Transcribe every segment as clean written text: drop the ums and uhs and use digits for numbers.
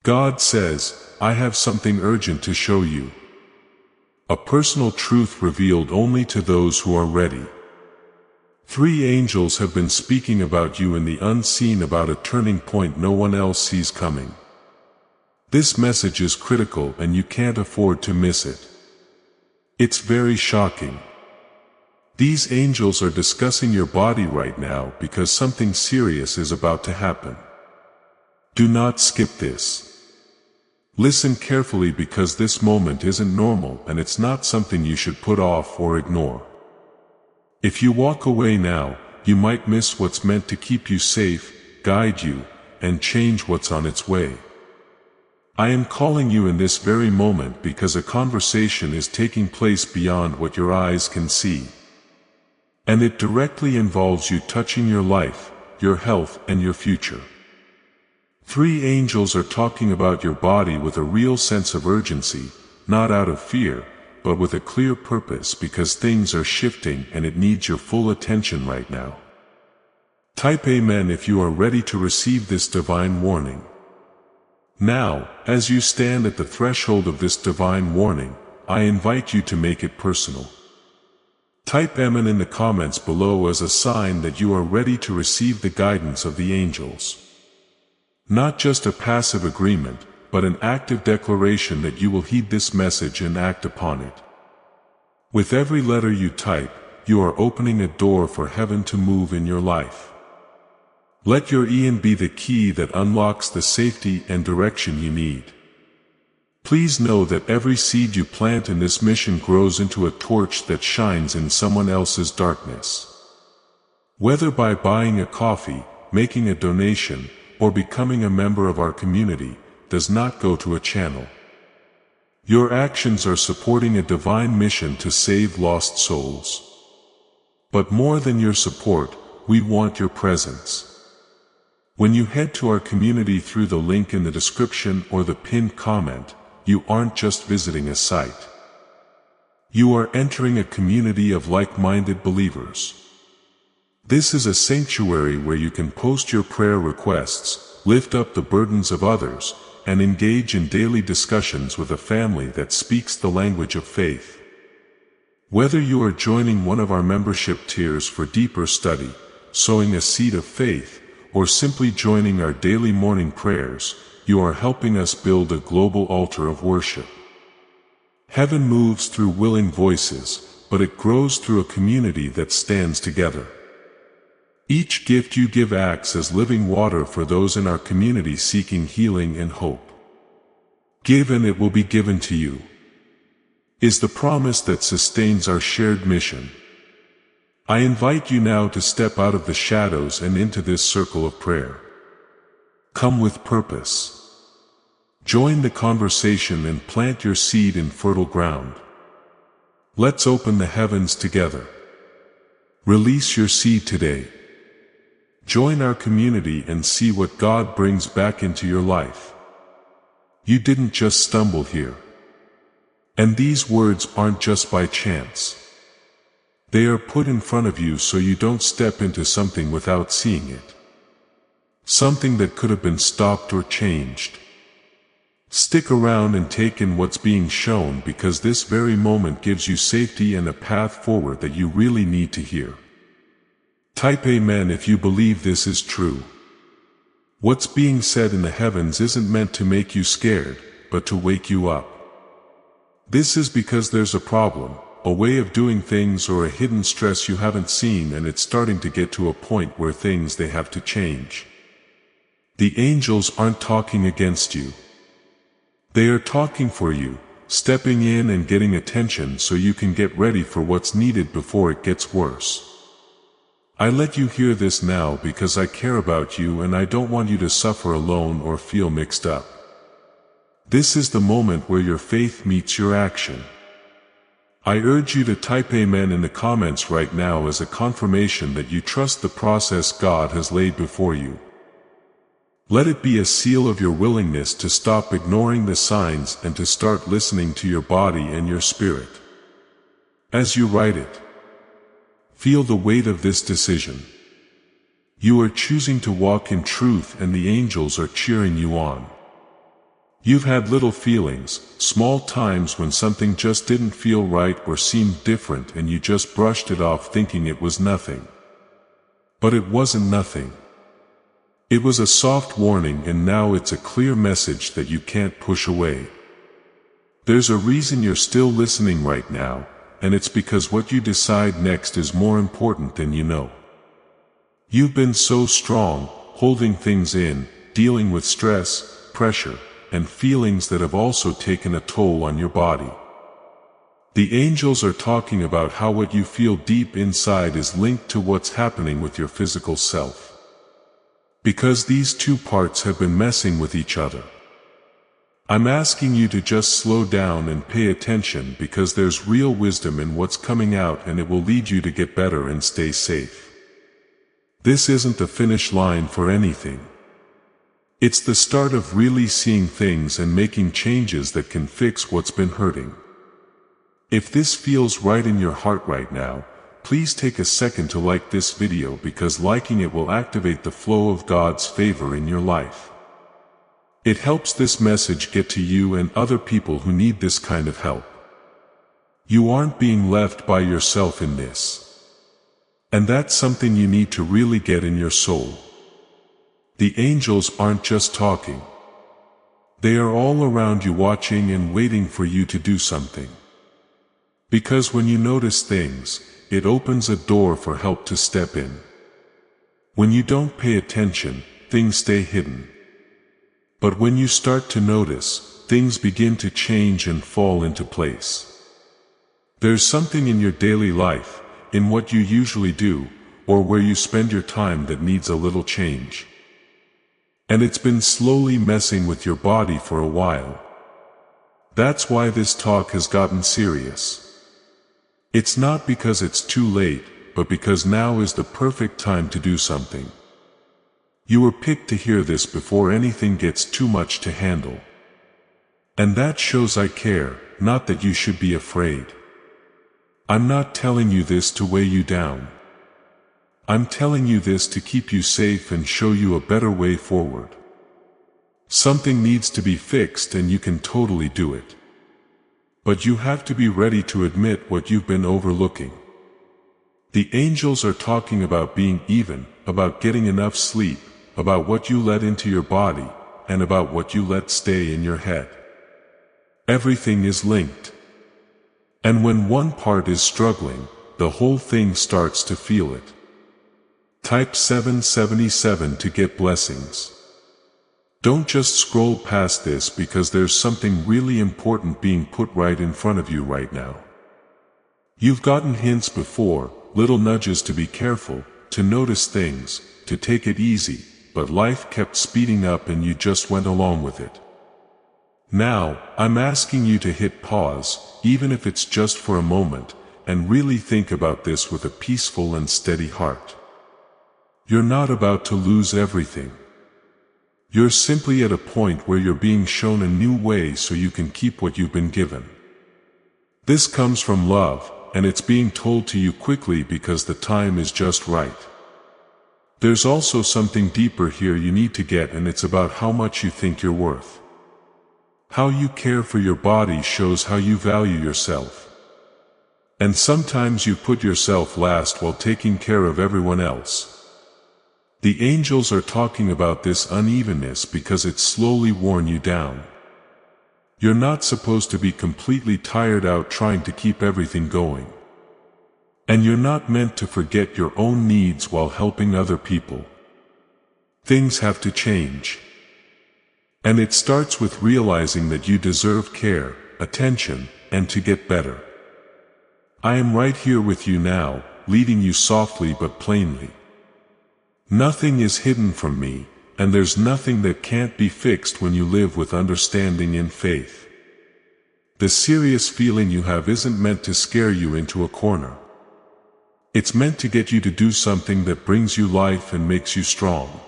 God says, I have something urgent to show you. A personal truth revealed only to those who are ready. 3 angels have been speaking about you in the unseen about a turning point no one else sees coming. This message is critical and you can't afford to miss it. It's very shocking. These angels are discussing your body right now because something serious is about to happen. Do not skip this. Listen carefully because this moment isn't normal and it's not something you should put off or ignore. If you walk away now, you might miss what's meant to keep you safe, guide you, and change what's on its way. I am calling you in this very moment because a conversation is taking place beyond what your eyes can see. And it directly involves you touching your life, your health, and your future. 3 angels are talking about your body with a real sense of urgency, not out of fear, but with a clear purpose because things are shifting and it needs your full attention right now. Type Amen if you are ready to receive this divine warning. Now, as you stand at the threshold of this divine warning, I invite you to make it personal. Type Amen in the comments below as a sign that you are ready to receive the guidance of the angels. Not just a passive agreement, but an active declaration that you will heed this message and act upon it. With every letter you type, you are opening a door for heaven to move in your life. Let your EN be the key that unlocks the safety and direction you need. Please know that every seed you plant in this mission grows into a torch that shines in someone else's darkness. Whether by buying a coffee, making a donation, or becoming a member of our community, does not go to a channel. Your actions are supporting a divine mission to save lost souls. But more than your support, we want your presence. When you head to our community through the link in the description or the pinned comment, you aren't just visiting a site. You are entering a community of like-minded believers. This is a sanctuary where you can post your prayer requests, lift up the burdens of others, and engage in daily discussions with a family that speaks the language of faith. Whether you are joining one of our membership tiers for deeper study, sowing a seed of faith, or simply joining our daily morning prayers, you are helping us build a global altar of worship. Heaven moves through willing voices, but it grows through a community that stands together. Each gift you give acts as living water for those in our community seeking healing and hope. Give and it will be given to you, is the promise that sustains our shared mission. I invite you now to step out of the shadows and into this circle of prayer. Come with purpose. Join the conversation and plant your seed in fertile ground. Let's open the heavens together. Release your seed today. Join our community and see what God brings back into your life. You didn't just stumble here. And these words aren't just by chance. They are put in front of you so you don't step into something without seeing it. Something that could have been stopped or changed. Stick around and take in what's being shown because this very moment gives you safety and a path forward that you really need to hear. Type Amen if you believe this is true. What's being said in the heavens isn't meant to make you scared, but to wake you up. This is because there's a problem, a way of doing things or a hidden stress you haven't seen, and it's starting to get to a point where they have to change. The angels aren't talking against you. They are talking for you, stepping in and getting attention so you can get ready for what's needed before it gets worse. I let you hear this now because I care about you and I don't want you to suffer alone or feel mixed up. This is the moment where your faith meets your action. I urge you to type Amen in the comments right now as a confirmation that you trust the process God has laid before you. Let it be a seal of your willingness to stop ignoring the signs and to start listening to your body and your spirit. As you write it, feel the weight of this decision. You are choosing to walk in truth and the angels are cheering you on. You've had little feelings, small times when something just didn't feel right or seemed different and you just brushed it off thinking it was nothing. But it wasn't nothing. It was a soft warning, and now it's a clear message that you can't push away. There's a reason you're still listening right now, and it's because what you decide next is more important than you know. You've been so strong, holding things in, dealing with stress, pressure, and feelings that have also taken a toll on your body. The angels are talking about how what you feel deep inside is linked to what's happening with your physical self. Because these two parts have been messing with each other. I'm asking you to just slow down and pay attention, because there's real wisdom in what's coming out, and it will lead you to get better and stay safe. This isn't the finish line for anything. It's the start of really seeing things and making changes that can fix what's been hurting. If this feels right in your heart right now, please take a second to like this video, because liking it will activate the flow of God's favor in your life. It helps this message get to you and other people who need this kind of help. You aren't being left by yourself in this. And that's something you need to really get in your soul. The angels aren't just talking. They are all around you, watching and waiting for you to do something. Because when you notice things, it opens a door for help to step in. When you don't pay attention, things stay hidden. But when you start to notice, things begin to change and fall into place. There's something in your daily life, in what you usually do, or where you spend your time, that needs a little change. And it's been slowly messing with your body for a while. That's why this talk has gotten serious. It's not because it's too late, but because now is the perfect time to do something. You were picked to hear this before anything gets too much to handle. And that shows I care, not that you should be afraid. I'm not telling you this to weigh you down. I'm telling you this to keep you safe and show you a better way forward. Something needs to be fixed, and you can totally do it. But you have to be ready to admit what you've been overlooking. The angels are talking about being even, about getting enough sleep, about what you let into your body, and about what you let stay in your head. Everything is linked. And when one part is struggling, the whole thing starts to feel it. Type 777 to get blessings. Don't just scroll past this, because there's something really important being put right in front of you right now. You've gotten hints before, little nudges to be careful, to notice things, to take it easy, but life kept speeding up and you just went along with it. Now, I'm asking you to hit pause, even if it's just for a moment, and really think about this with a peaceful and steady heart. You're not about to lose everything. You're simply at a point where you're being shown a new way so you can keep what you've been given. This comes from love, and it's being told to you quickly because the time is just right. There's also something deeper here you need to get, and it's about how much you think you're worth. How you care for your body shows how you value yourself. And sometimes you put yourself last while taking care of everyone else. The angels are talking about this unevenness because it's slowly worn you down. You're not supposed to be completely tired out trying to keep everything going. And you're not meant to forget your own needs while helping other people. Things have to change. And it starts with realizing that you deserve care, attention, and to get better. I am right here with you now, leading you softly but plainly. Nothing is hidden from me, and there's nothing that can't be fixed when you live with understanding and faith. The serious feeling you have isn't meant to scare you into a corner. It's meant to get you to do something that brings you life and makes you strong.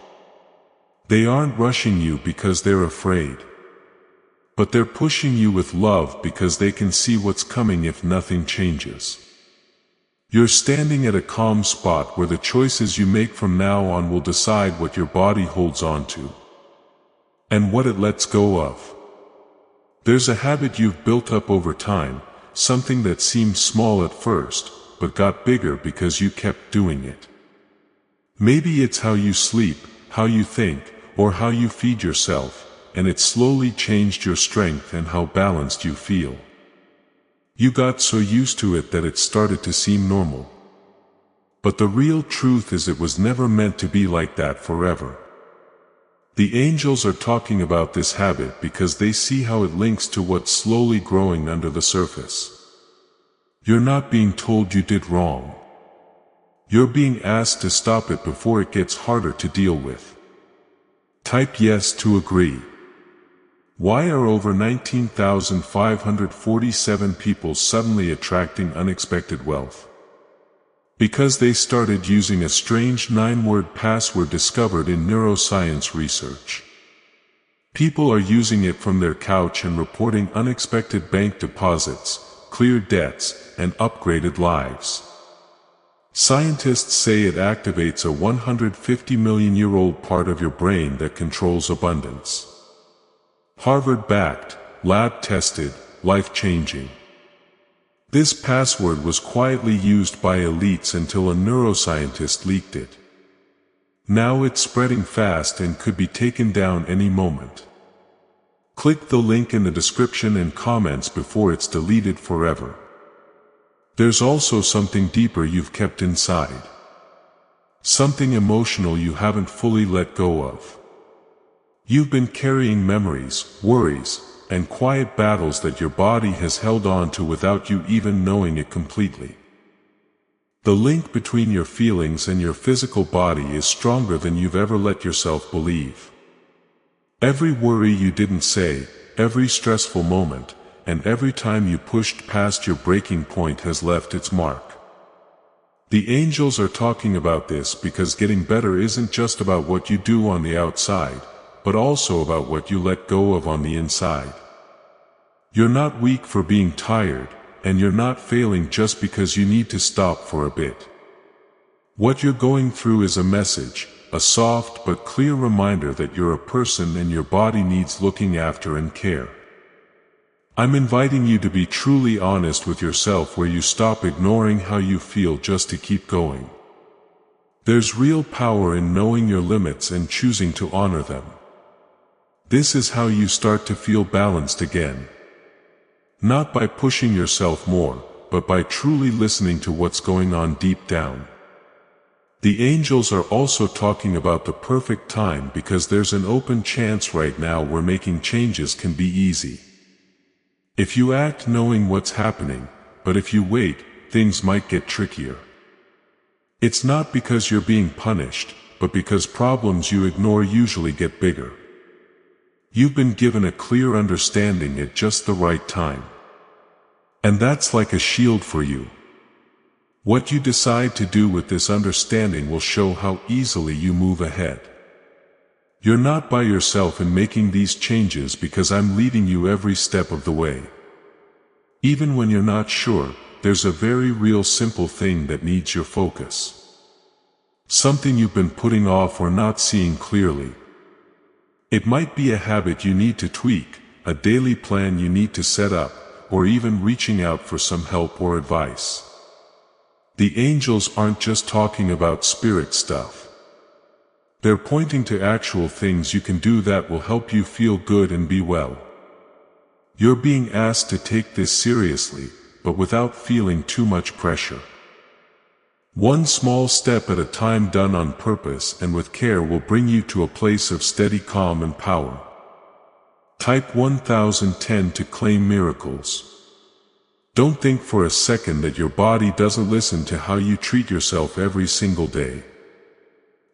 They aren't rushing you because they're afraid. But they're pushing you with love because they can see what's coming if nothing changes. You're standing at a calm spot where the choices you make from now on will decide what your body holds on to, and what it lets go of. There's a habit you've built up over time, something that seemed small at first, but got bigger because you kept doing it. Maybe it's how you sleep, how you think, or how you feed yourself, and it slowly changed your strength and how balanced you feel. You got so used to it that it started to seem normal. But the real truth is it was never meant to be like that forever. The angels are talking about this habit because they see how it links to what's slowly growing under the surface. You're not being told you did wrong. You're being asked to stop it before it gets harder to deal with. Type yes to agree. Why are over 19,547 people suddenly attracting unexpected wealth? Because they started using a strange 9-word password discovered in neuroscience research. People are using it from their couch and reporting unexpected bank deposits, cleared debts, and upgraded lives. Scientists say it activates a 150-million-year-old part of your brain that controls abundance. Harvard-backed, lab-tested, life-changing. This password was quietly used by elites until a neuroscientist leaked it. Now it's spreading fast and could be taken down any moment. Click the link in the description and comments before it's deleted forever. There's also something deeper you've kept inside. Something emotional you haven't fully let go of. You've been carrying memories, worries, and quiet battles that your body has held on to without you even knowing it completely. The link between your feelings and your physical body is stronger than you've ever let yourself believe. Every worry you didn't say, every stressful moment, and every time you pushed past your breaking point has left its mark. The angels are talking about this because getting better isn't just about what you do on the outside, but also about what you let go of on the inside. You're not weak for being tired, and you're not failing just because you need to stop for a bit. What you're going through is a message, a soft but clear reminder that you're a person and your body needs looking after and care. I'm inviting you to be truly honest with yourself where you stop ignoring how you feel just to keep going. There's real power in knowing your limits and choosing to honor them. This is how you start to feel balanced again. Not by pushing yourself more, but by truly listening to what's going on deep down. The angels are also talking about the perfect time because there's an open chance right now where making changes can be easy. If you act knowing what's happening, but if you wait, things might get trickier. It's not because you're being punished, but because problems you ignore usually get bigger. You've been given a clear understanding at just the right time. And that's like a shield for you. What you decide to do with this understanding will show how easily you move ahead. You're not by yourself in making these changes because I'm leading you every step of the way. Even when you're not sure, there's a very real simple thing that needs your focus. Something you've been putting off or not seeing clearly. It might be a habit you need to tweak, a daily plan you need to set up, or even reaching out for some help or advice. The angels aren't just talking about spirit stuff. They're pointing to actual things you can do that will help you feel good and be well. You're being asked to take this seriously, but without feeling too much pressure. One small step at a time done on purpose and with care will bring you to a place of steady calm and power. Type 1010 to claim miracles. Don't think for a second that your body doesn't listen to how you treat yourself every single day.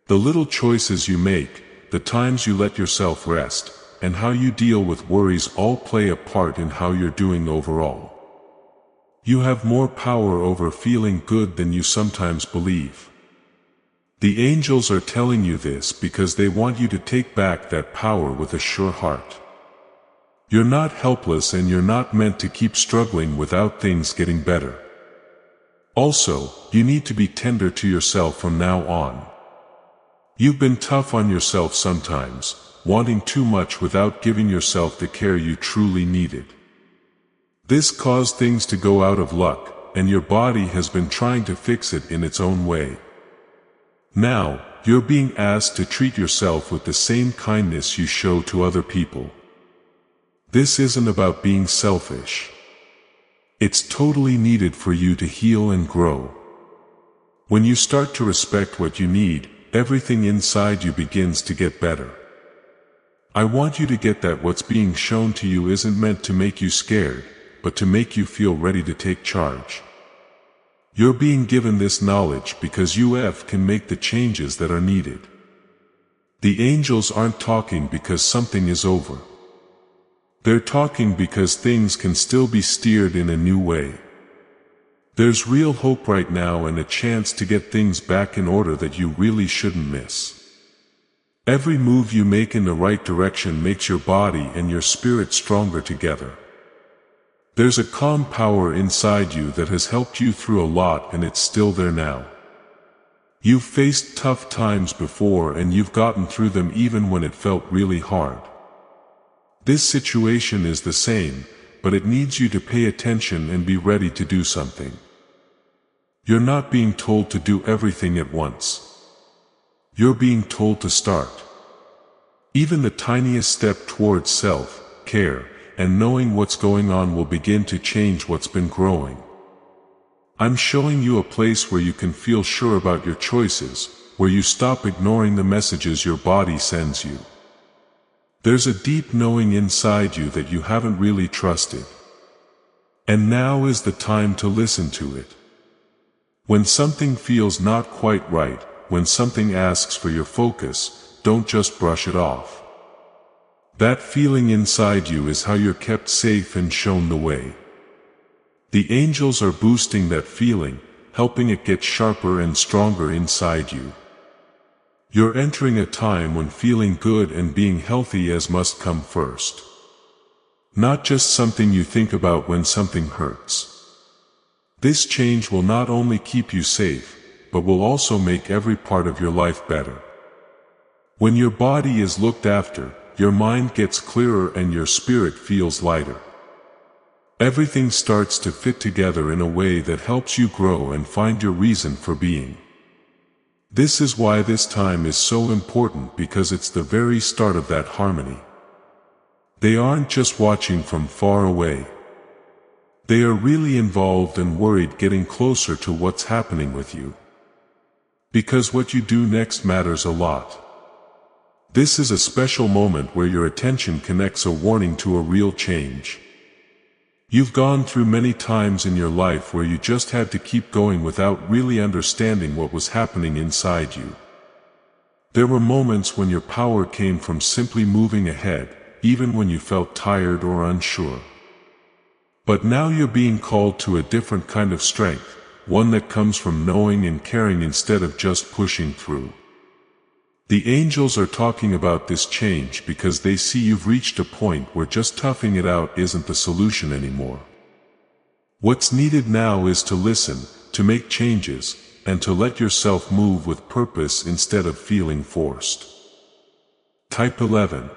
The little choices you make, the times you let yourself rest, and how you deal with worries all play a part in how you're doing overall. You have more power over feeling good than you sometimes believe. The angels are telling you this because they want you to take back that power with a sure heart. You're not helpless and you're not meant to keep struggling without things getting better. Also, you need to be tender to yourself from now on. You've been tough on yourself sometimes, wanting too much without giving yourself the care you truly needed. This caused things to go out of luck, and your body has been trying to fix it in its own way. Now, you're being asked to treat yourself with the same kindness you show to other people. This isn't about being selfish. It's totally needed for you to heal and grow. When you start to respect what you need, everything inside you begins to get better. I want you to get that what's being shown to you isn't meant to make you scared, but to make you feel ready to take charge. You're being given this knowledge because you can make the changes that are needed. The angels aren't talking because something is over. They're talking because things can still be steered in a new way. There's real hope right now and a chance to get things back in order that you really shouldn't miss. Every move you make in the right direction makes your body and your spirit stronger together. There's a calm power inside you that has helped you through a lot, and it's still there now. You've faced tough times before and you've gotten through them even when it felt really hard. This situation is the same, but it needs you to pay attention and be ready to do something. You're not being told to do everything at once. You're being told to start. Even the tiniest step towards self-care and knowing what's going on will begin to change what's been growing. I'm showing you a place where you can feel sure about your choices, where you stop ignoring the messages your body sends you. There's a deep knowing inside you that you haven't really trusted. And now is the time to listen to it. When something feels not quite right, when something asks for your focus, don't just brush it off. That feeling inside you is how you're kept safe and shown the way. The angels are boosting that feeling, helping it get sharper and stronger inside you. You're entering a time when feeling good and being healthy must come first. Not just something you think about when something hurts. This change will not only keep you safe, but will also make every part of your life better. When your body is looked after, your mind gets clearer and your spirit feels lighter. Everything starts to fit together in a way that helps you grow and find your reason for being. This is why this time is so important, because it's the very start of that harmony. They aren't just watching from far away. They are really involved and worried, getting closer to what's happening with you. Because what you do next matters a lot. This is a special moment where your attention connects a warning to a real change. You've gone through many times in your life where you just had to keep going without really understanding what was happening inside you. There were moments when your power came from simply moving ahead, even when you felt tired or unsure. But now you're being called to a different kind of strength, one that comes from knowing and caring instead of just pushing through. The angels are talking about this change because they see you've reached a point where just toughing it out isn't the solution anymore. What's needed now is to listen, to make changes, and to let yourself move with purpose instead of feeling forced. Type 11.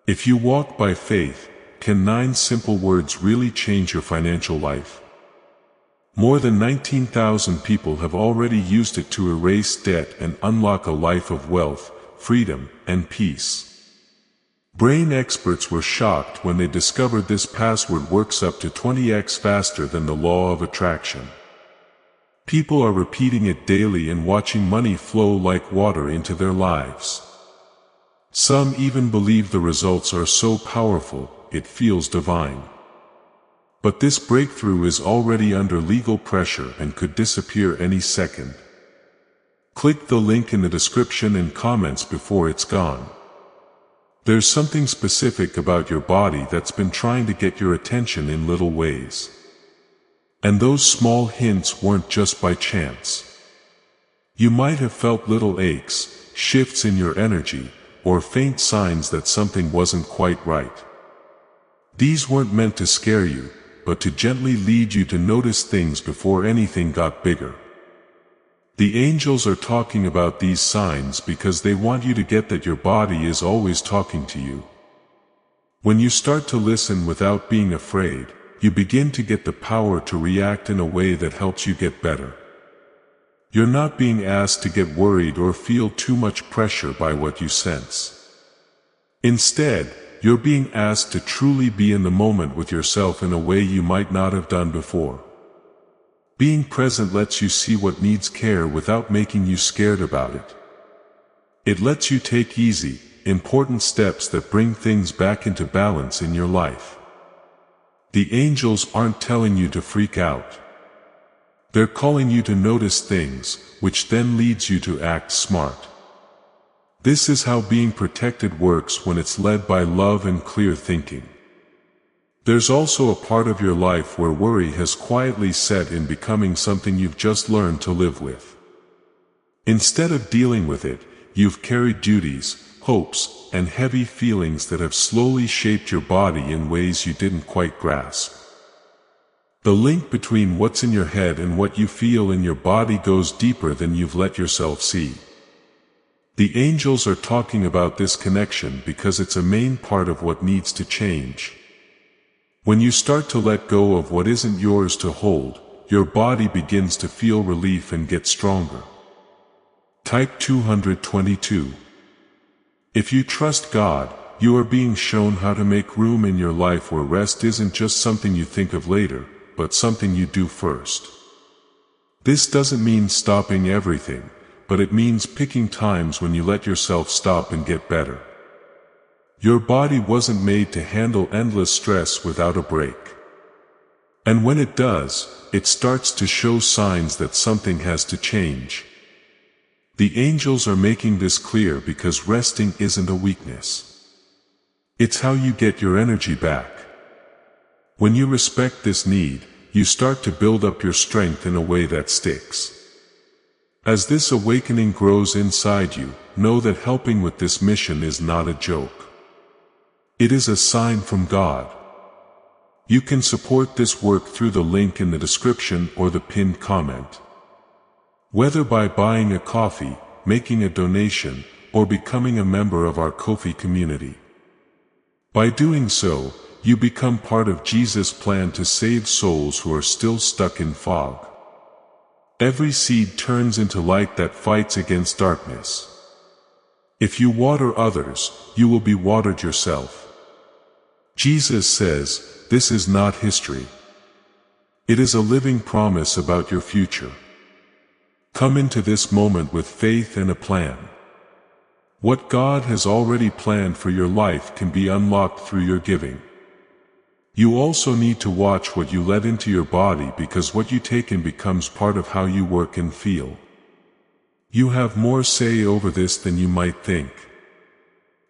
If you walk by faith, can 9 simple words really change your financial life? More than 19,000 people have already used it to erase debt and unlock a life of wealth, freedom, and peace. Brain experts were shocked when they discovered this password works up to 20x faster than the law of attraction. People are repeating it daily and watching money flow like water into their lives. Some even believe the results are so powerful, it feels divine. But this breakthrough is already under legal pressure and could disappear any second. Click the link in the description and comments before it's gone. There's something specific about your body that's been trying to get your attention in little ways. And those small hints weren't just by chance. You might have felt little aches, shifts in your energy, or faint signs that something wasn't quite right. These weren't meant to scare you, but to gently lead you to notice things before anything got bigger. The angels are talking about these signs because they want you to get that your body is always talking to you. When you start to listen without being afraid, you begin to get the power to react in a way that helps you get better. You're not being asked to get worried or feel too much pressure by what you sense. Instead, you're being asked to truly be in the moment with yourself in a way you might not have done before. Being present lets you see what needs care without making you scared about it. It lets you take easy, important steps that bring things back into balance in your life. The angels aren't telling you to freak out. They're calling you to notice things, which then leads you to act smart. This is how being protected works when it's led by love and clear thinking. There's also a part of your life where worry has quietly set in, becoming something you've just learned to live with. Instead of dealing with it, you've carried duties, hopes, and heavy feelings that have slowly shaped your body in ways you didn't quite grasp. The link between what's in your head and what you feel in your body goes deeper than you've let yourself see. The angels are talking about this connection because it's a main part of what needs to change. When you start to let go of what isn't yours to hold, your body begins to feel relief and get stronger. Type 222. If you trust God, you are being shown how to make room in your life where rest isn't just something you think of later, but something you do first. This doesn't mean stopping everything, but it means picking times when you let yourself stop and get better. Your body wasn't made to handle endless stress without a break. And when it does, it starts to show signs that something has to change. The angels are making this clear because resting isn't a weakness. It's how you get your energy back. When you respect this need, you start to build up your strength in a way that sticks. As this awakening grows inside you, know that helping with this mission is not a joke. It is a sign from God. You can support this work through the link in the description or the pinned comment. Whether by buying a coffee, making a donation, or becoming a member of our Ko-fi community. By doing so, you become part of Jesus' plan to save souls who are still stuck in fog. Every seed turns into light that fights against darkness. If you water others, you will be watered yourself. Jesus says, this is not history. It is a living promise about your future. Come into this moment with faith and a plan. What God has already planned for your life can be unlocked through your giving. You also need to watch what you let into your body, because what you take in becomes part of how you work and feel. You have more say over this than you might think.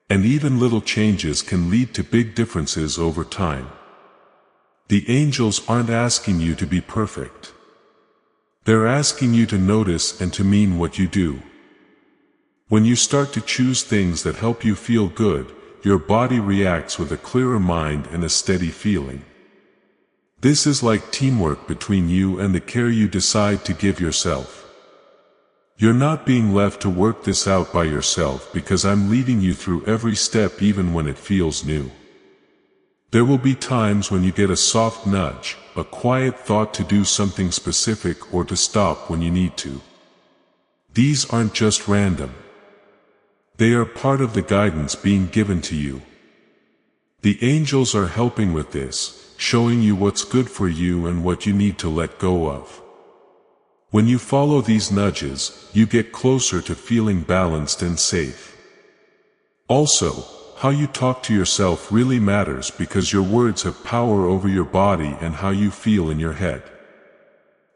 And even little changes can lead to big differences over time. The angels aren't asking you to be perfect. They're asking you to notice and to mean what you do. When you start to choose things that help you feel good, your body reacts with a clearer mind and a steady feeling. This is like teamwork between you and the care you decide to give yourself. You're not being left to work this out by yourself, because I'm leading you through every step, even when it feels new. There will be times when you get a soft nudge, a quiet thought to do something specific or to stop when you need to. These aren't just random. They are part of the guidance being given to you. The angels are helping with this, showing you what's good for you and what you need to let go of. When you follow these nudges, you get closer to feeling balanced and safe. Also, how you talk to yourself really matters, because your words have power over your body and how you feel in your head.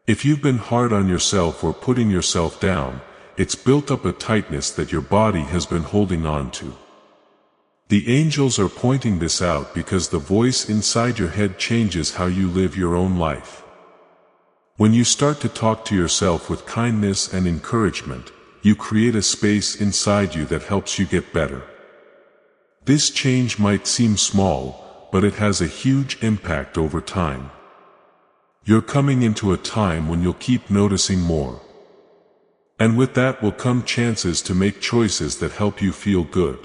If you've been hard on yourself or putting yourself down, it's built up a tightness that your body has been holding on to. The angels are pointing this out because the voice inside your head changes how you live your own life. When you start to talk to yourself with kindness and encouragement, you create a space inside you that helps you get better. This change might seem small, but it has a huge impact over time. You're coming into a time when you'll keep noticing more. And with that will come chances to make choices that help you feel good.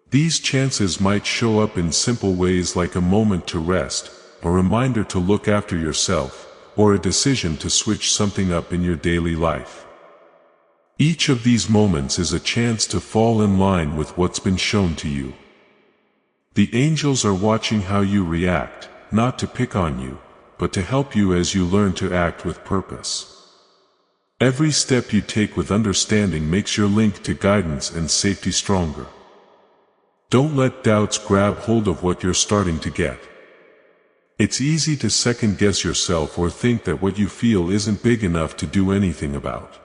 These chances might show up in simple ways like a moment to rest, a reminder to look after yourself, or a decision to switch something up in your daily life. Each of these moments is a chance to fall in line with what's been shown to you. The angels are watching how you react, not to pick on you, but to help you as you learn to act with purpose. Every step you take with understanding makes your link to guidance and safety stronger. Don't let doubts grab hold of what you're starting to get. It's easy to second-guess yourself or think that what you feel isn't big enough to do anything about.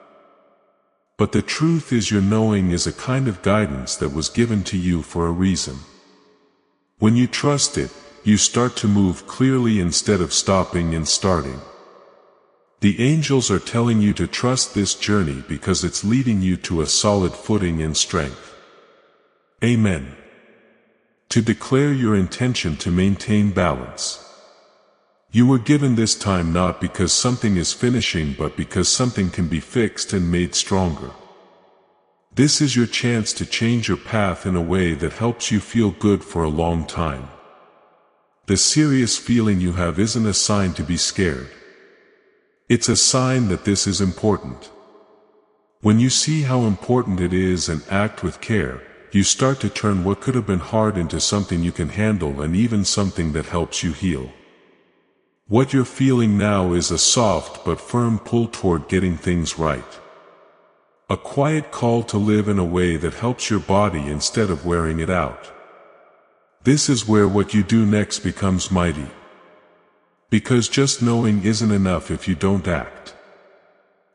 But the truth is your knowing is a kind of guidance that was given to you for a reason. When you trust it, you start to move clearly instead of stopping and starting. The angels are telling you to trust this journey because it's leading you to a solid footing and strength. Amen. To declare your intention to maintain balance. You were given this time not because something is finishing but because something can be fixed and made stronger. This is your chance to change your path in a way that helps you feel good for a long time. The serious feeling you have isn't a sign to be scared. It's a sign that this is important. When you see how important it is and act with care, you start to turn what could have been hard into something you can handle and even something that helps you heal. What you're feeling now is a soft but firm pull toward getting things right. A quiet call to live in a way that helps your body instead of wearing it out. This is where what you do next becomes mighty. Because just knowing isn't enough if you don't act.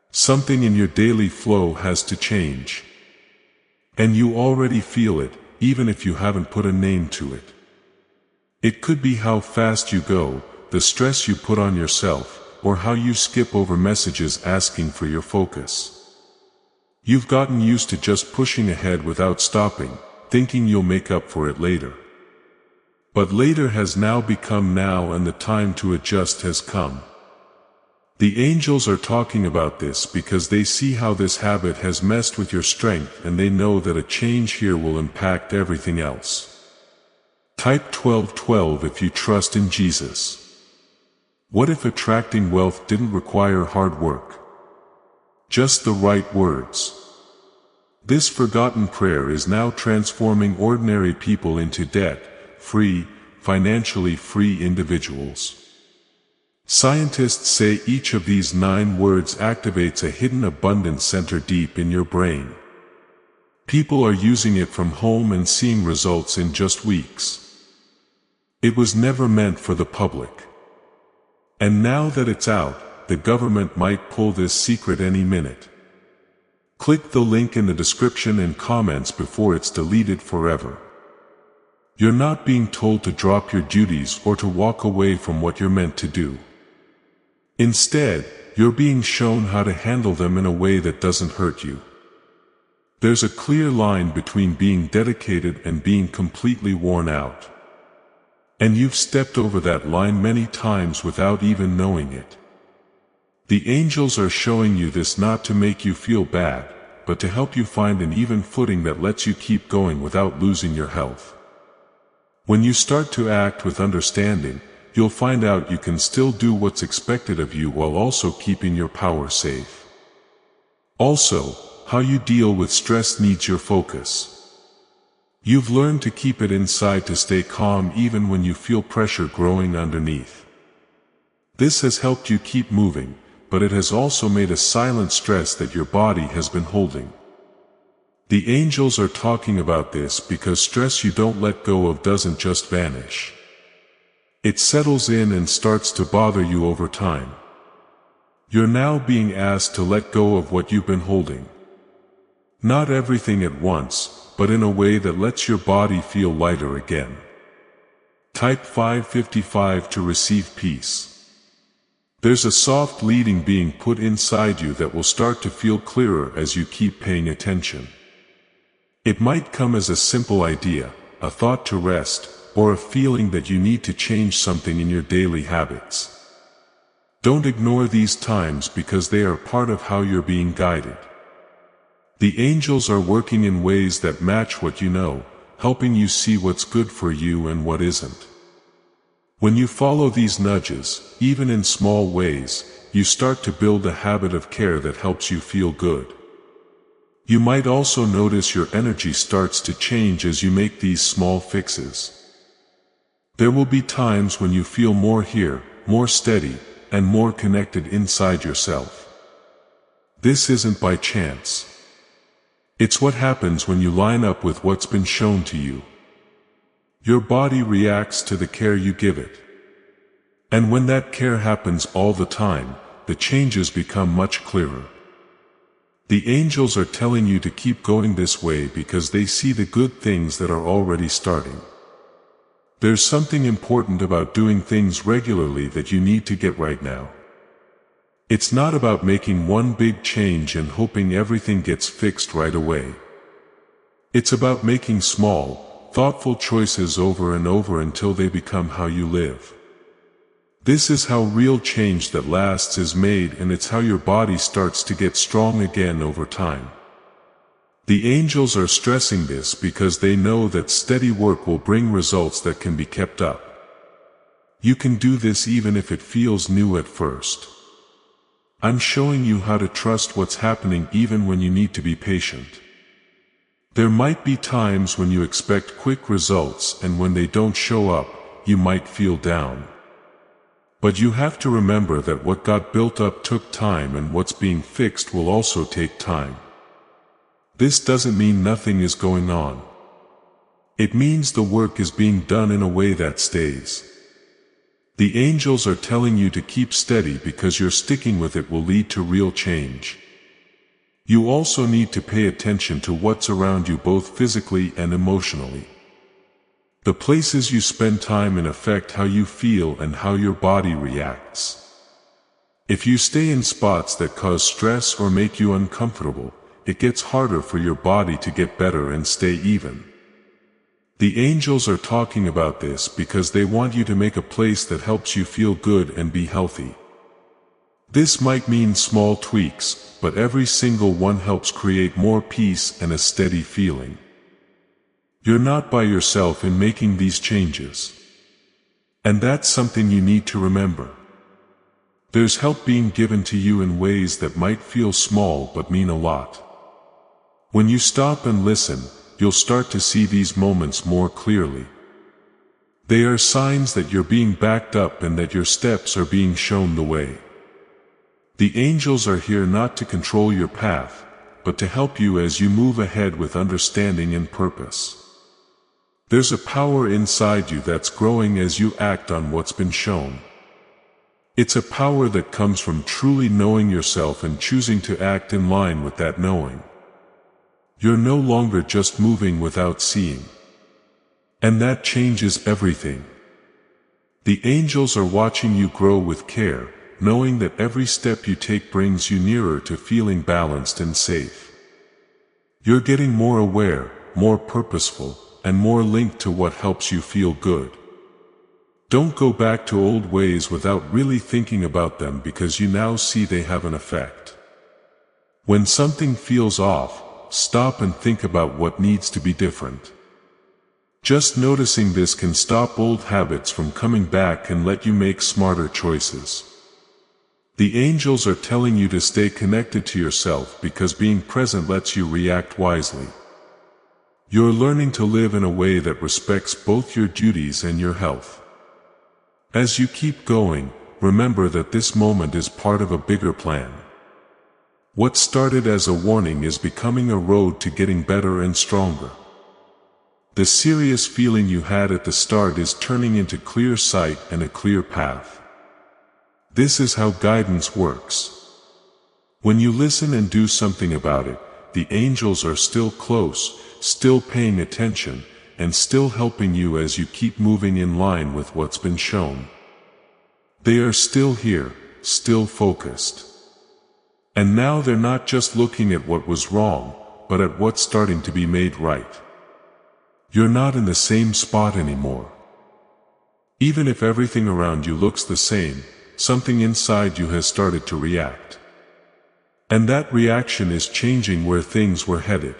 Something in your daily flow has to change. And you already feel it, even if you haven't put a name to it. It could be how fast you go, the stress you put on yourself, or how you skip over messages asking for your focus. You've gotten used to just pushing ahead without stopping, thinking you'll make up for it later. But later has now become now and the time to adjust has come. The angels are talking about this because they see how this habit has messed with your strength and they know that a change here will impact everything else. Type 1212 if you trust in Jesus. What if attracting wealth didn't require hard work? Just the right words. This forgotten prayer is now transforming ordinary people into debt-free, financially free individuals. Scientists say each of these 9 words activates a hidden abundance center deep in your brain. People are using it from home and seeing results in just weeks. It was never meant for the public. And now that it's out, the government might pull this secret any minute. Click the link in the description and comments before it's deleted forever. You're not being told to drop your duties or to walk away from what you're meant to do. Instead, you're being shown how to handle them in a way that doesn't hurt you. There's a clear line between being dedicated and being completely worn out. And you've stepped over that line many times without even knowing it. The angels are showing you this not to make you feel bad, but to help you find an even footing that lets you keep going without losing your health. When you start to act with understanding, you'll find out you can still do what's expected of you while also keeping your power safe. Also, how you deal with stress needs your focus. You've learned to keep it inside to stay calm even when you feel pressure growing underneath. This has helped you keep moving, but it has also made a silent stress that your body has been holding. The angels are talking about this because stress you don't let go of doesn't just vanish. It settles in and starts to bother you over time. You're now being asked to let go of what you've been holding. Not everything at once, but in a way that lets your body feel lighter again. Type 555 to receive peace. There's a soft leading being put inside you that will start to feel clearer as you keep paying attention. It might come as a simple idea, a thought to rest, or a feeling that you need to change something in your daily habits. Don't ignore these times because they are part of how you're being guided. The angels are working in ways that match what you know, helping you see what's good for you and what isn't. When you follow these nudges, even in small ways, you start to build a habit of care that helps you feel good. You might also notice your energy starts to change as you make these small fixes. There will be times when you feel more here, more steady, and more connected inside yourself. This isn't by chance. It's what happens when you line up with what's been shown to you. Your body reacts to the care you give it. And when that care happens all the time, the changes become much clearer. The angels are telling you to keep going this way because they see the good things that are already starting. There's something important about doing things regularly that you need to get right now. It's not about making one big change and hoping everything gets fixed right away. It's about making small, thoughtful choices over and over until they become how you live. This is how real change that lasts is made, and it's how your body starts to get strong again over time. The angels are stressing this because they know that steady work will bring results that can be kept up. You can do this even if it feels new at first. I'm showing you how to trust what's happening even when you need to be patient. There might be times when you expect quick results, and when they don't show up, you might feel down. But you have to remember that what got built up took time, and what's being fixed will also take time. This doesn't mean nothing is going on. It means the work is being done in a way that stays. The angels are telling you to keep steady because your sticking with it will lead to real change. You also need to pay attention to what's around you, both physically and emotionally. The places you spend time in affect how you feel and how your body reacts. If you stay in spots that cause stress or make you uncomfortable, it gets harder for your body to get better and stay even. The angels are talking about this because they want you to make a place that helps you feel good and be healthy. This might mean small tweaks, but every single one helps create more peace and a steady feeling. You're not by yourself in making these changes. And that's something you need to remember. There's help being given to you in ways that might feel small but mean a lot. When you stop and listen, you'll start to see these moments more clearly. They are signs that you're being backed up and that your steps are being shown the way. The angels are here not to control your path, but to help you as you move ahead with understanding and purpose. There's a power inside you that's growing as you act on what's been shown. It's a power that comes from truly knowing yourself and choosing to act in line with that knowing. You're no longer just moving without seeing. And that changes everything. The angels are watching you grow with care, knowing that every step you take brings you nearer to feeling balanced and safe. You're getting more aware, more purposeful, and more linked to what helps you feel good. Don't go back to old ways without really thinking about them, because you now see they have an effect. When something feels off, stop and think about what needs to be different. Just noticing this can stop old habits from coming back and let you make smarter choices. The angels are telling you to stay connected to yourself because being present lets you react wisely. You're learning to live in a way that respects both your duties and your health. As you keep going, remember that this moment is part of a bigger plan. What started as a warning is becoming a road to getting better and stronger. The serious feeling you had at the start is turning into clear sight and a clear path. This is how guidance works. When you listen and do something about it, the angels are still close, still paying attention, and still helping you as you keep moving in line with what's been shown. They are still here, still focused. And now they're not just looking at what was wrong, but at what's starting to be made right. You're not in the same spot anymore. Even if everything around you looks the same, something inside you has started to react. And that reaction is changing where things were headed.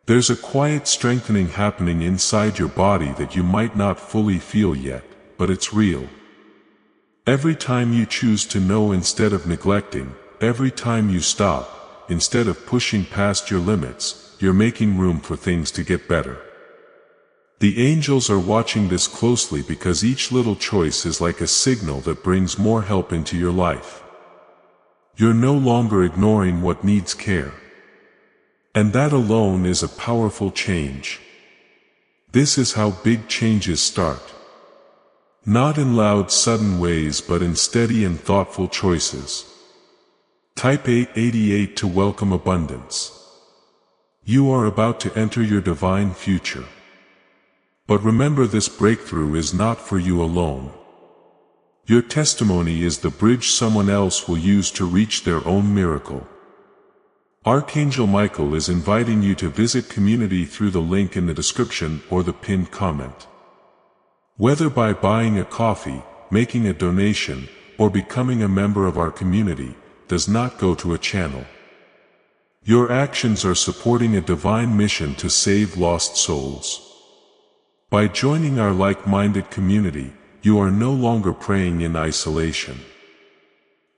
There's a quiet strengthening happening inside your body that you might not fully feel yet, but it's real. Every time you choose to know instead of neglecting, every time you stop, instead of pushing past your limits, you're making room for things to get better. The angels are watching this closely because each little choice is like a signal that brings more help into your life. You're no longer ignoring what needs care. And that alone is a powerful change. This is how big changes start. Not in loud, sudden ways, but in steady and thoughtful choices. Type 888 to welcome abundance. You are about to enter your divine future. But remember, this breakthrough is not for you alone. Your testimony is the bridge someone else will use to reach their own miracle. Archangel Michael is inviting you to visit community through the link in the description or the pinned comment. Whether by buying a coffee, making a donation, or becoming a member of our community, does not go to a channel. Your actions are supporting a divine mission to save lost souls. By joining our like-minded community, you are no longer praying in isolation.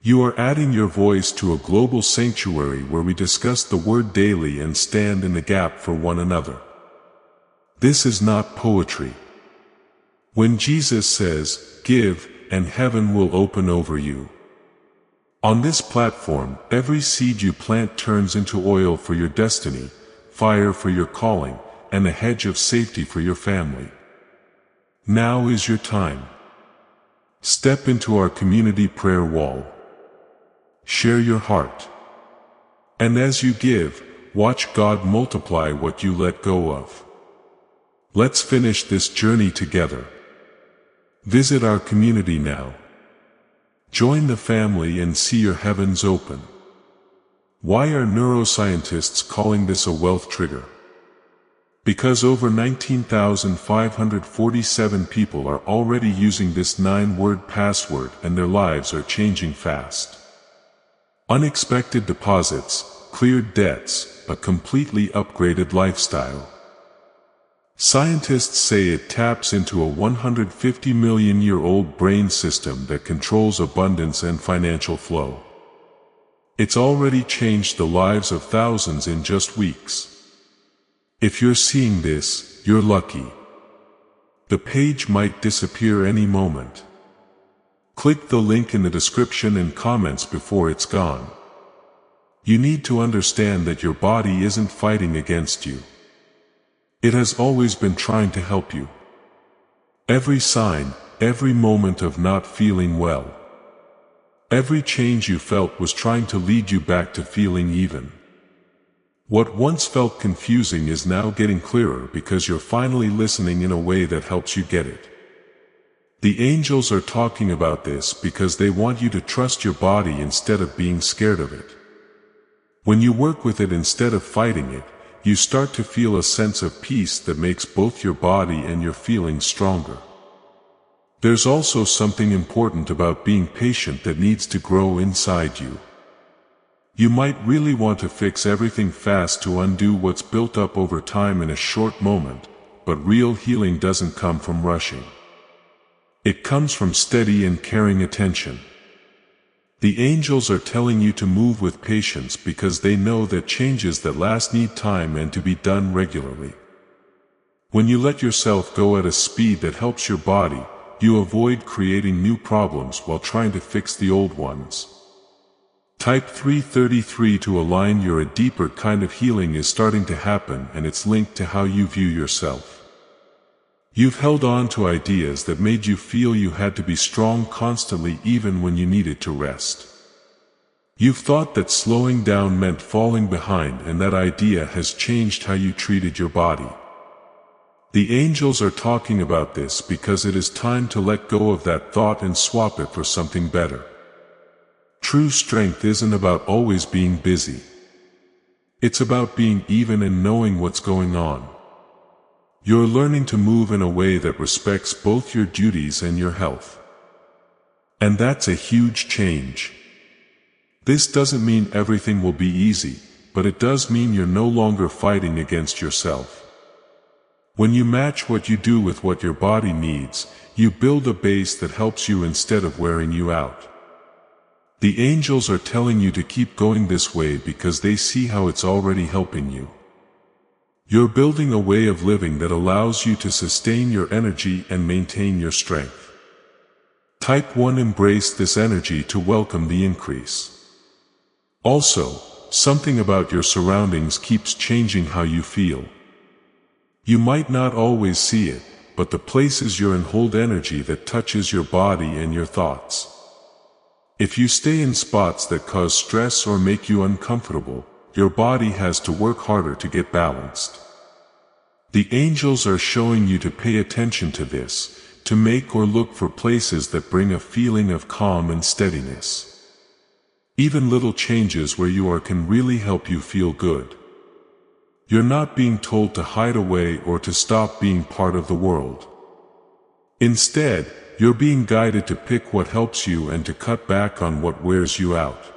You are adding your voice to a global sanctuary where we discuss the Word daily and stand in the gap for one another. This is not poetry. When Jesus says, "Give, and heaven will open over you." On this platform, every seed you plant turns into oil for your destiny, fire for your calling, and a hedge of safety for your family. Now is your time. Step into our community prayer wall. Share your heart. And as you give, watch God multiply what you let go of. Let's finish this journey together. Visit our community now. Join the family and see your heavens open. Why are neuroscientists calling this a wealth trigger? Because over 19,547 people are already using this 9-word password and their lives are changing fast. Unexpected deposits, cleared debts, a completely upgraded lifestyle. Scientists say it taps into a 150-million-year-old brain system that controls abundance and financial flow. It's already changed the lives of thousands in just weeks. If you're seeing this, you're lucky. The page might disappear any moment. Click the link in the description and comments before it's gone. You need to understand that your body isn't fighting against you. It has always been trying to help you. Every sign, every moment of not feeling well, every change you felt was trying to lead you back to feeling even. What once felt confusing is now getting clearer because you're finally listening in a way that helps you get it. The angels are talking about this because they want you to trust your body instead of being scared of it. When you work with it instead of fighting it, you start to feel a sense of peace that makes both your body and your feelings stronger. There's also something important about being patient that needs to grow inside you. You might really want to fix everything fast to undo what's built up over time in a short moment, but real healing doesn't come from rushing. It comes from steady and caring attention. The angels are telling you to move with patience because they know that changes that last need time and to be done regularly. When you let yourself go at a speed that helps your body, you avoid creating new problems while trying to fix the old ones. Type 333 to align. A deeper kind of healing is starting to happen, and it's linked to how you view yourself. You've held on to ideas that made you feel you had to be strong constantly even when you needed to rest. You've thought that slowing down meant falling behind, and that idea has changed how you treated your body. The angels are talking about this because it is time to let go of that thought and swap it for something better. True strength isn't about always being busy. It's about being even and knowing what's going on. You're learning to move in a way that respects both your duties and your health. And that's a huge change. This doesn't mean everything will be easy, but it does mean you're no longer fighting against yourself. When you match what you do with what your body needs, you build a base that helps you instead of wearing you out. The angels are telling you to keep going this way because they see how it's already helping you. You're building a way of living that allows you to sustain your energy and maintain your strength. Type 1. Embrace this energy to welcome the increase. Also, something about your surroundings keeps changing how you feel. You might not always see it, but the places you're in hold energy that touches your body and your thoughts. If you stay in spots that cause stress or make you uncomfortable, your body has to work harder to get balanced. The angels are showing you to pay attention to this, to make or look for places that bring a feeling of calm and steadiness. Even little changes where you are can really help you feel good. You're not being told to hide away or to stop being part of the world. Instead, you're being guided to pick what helps you and to cut back on what wears you out.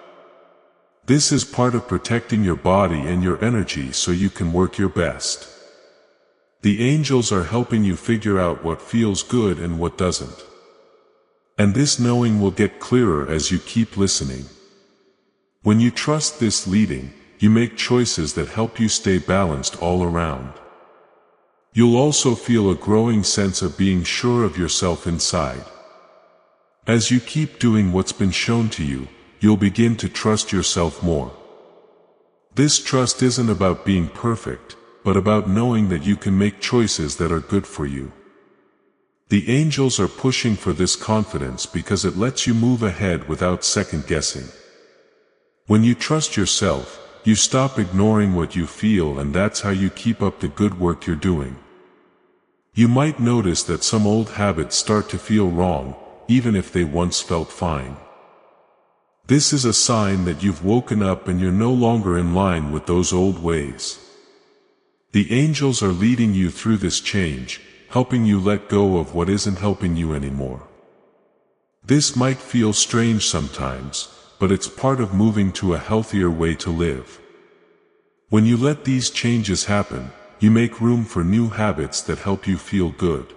This is part of protecting your body and your energy so you can work your best. The angels are helping you figure out what feels good and what doesn't. And this knowing will get clearer as you keep listening. When you trust this leading, you make choices that help you stay balanced all around. You'll also feel a growing sense of being sure of yourself inside. As you keep doing what's been shown to you, you'll begin to trust yourself more. This trust isn't about being perfect, but about knowing that you can make choices that are good for you. The angels are pushing for this confidence because it lets you move ahead without second guessing. When you trust yourself, you stop ignoring what you feel, and that's how you keep up the good work you're doing. You might notice that some old habits start to feel wrong, even if they once felt fine. This is a sign that you've woken up and you're no longer in line with those old ways. The angels are leading you through this change, helping you let go of what isn't helping you anymore. This might feel strange sometimes, but it's part of moving to a healthier way to live. When you let these changes happen, you make room for new habits that help you feel good.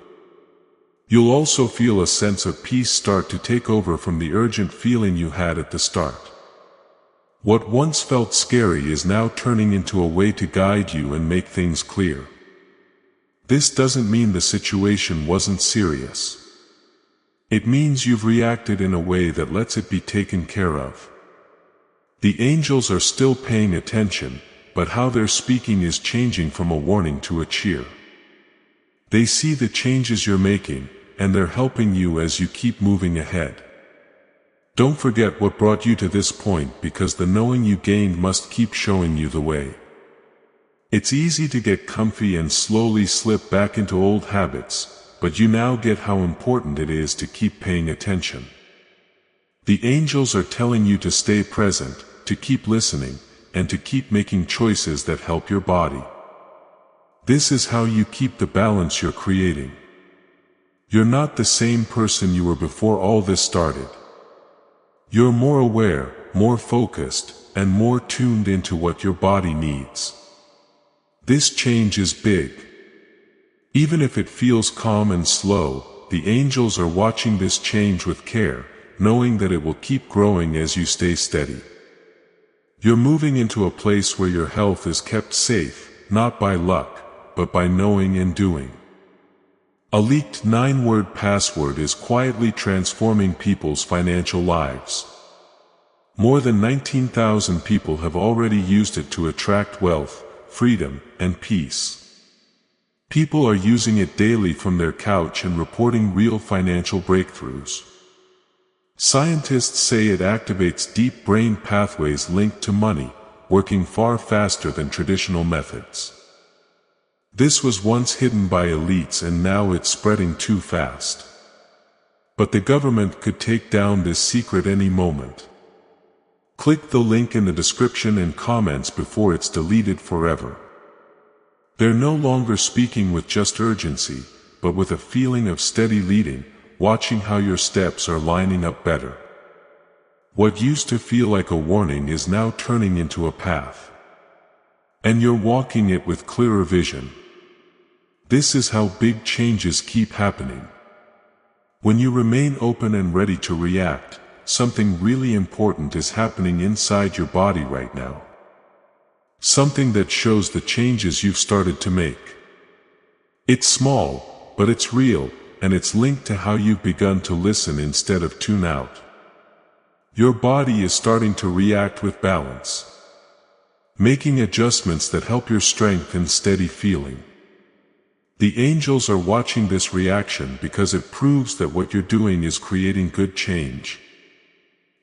You'll also feel a sense of peace start to take over from the urgent feeling you had at the start. What once felt scary is now turning into a way to guide you and make things clear. This doesn't mean the situation wasn't serious. It means you've reacted in a way that lets it be taken care of. The angels are still paying attention, but how they're speaking is changing from a warning to a cheer. They see the changes you're making, and they're helping you as you keep moving ahead. Don't forget what brought you to this point, because the knowing you gained must keep showing you the way. It's easy to get comfy and slowly slip back into old habits, but you now get how important it is to keep paying attention. The angels are telling you to stay present, to keep listening, and to keep making choices that help your body. This is how you keep the balance you're creating. You're not the same person you were before all this started. You're more aware, more focused, and more tuned into what your body needs. This change is big. Even if it feels calm and slow, the angels are watching this change with care, knowing that it will keep growing as you stay steady. You're moving into a place where your health is kept safe, not by luck, but by knowing and doing. A leaked 9-word password is quietly transforming people's financial lives. More than 19,000 people have already used it to attract wealth, freedom, and peace. People are using it daily from their couch and reporting real financial breakthroughs. Scientists say it activates deep brain pathways linked to money, working far faster than traditional methods. This was once hidden by elites, and now it's spreading too fast. But the government could take down this secret any moment. Click the link in the description and comments before it's deleted forever. They're no longer speaking with just urgency, but with a feeling of steady leading, watching how your steps are lining up better. What used to feel like a warning is now turning into a path. And you're walking it with clearer vision. This is how big changes keep happening. When you remain open and ready to react, something really important is happening inside your body right now. Something that shows the changes you've started to make. It's small, but it's real, and it's linked to how you've begun to listen instead of tune out. Your body is starting to react with balance, making adjustments that help your strength and steady feeling. The angels are watching this reaction because it proves that what you're doing is creating good change.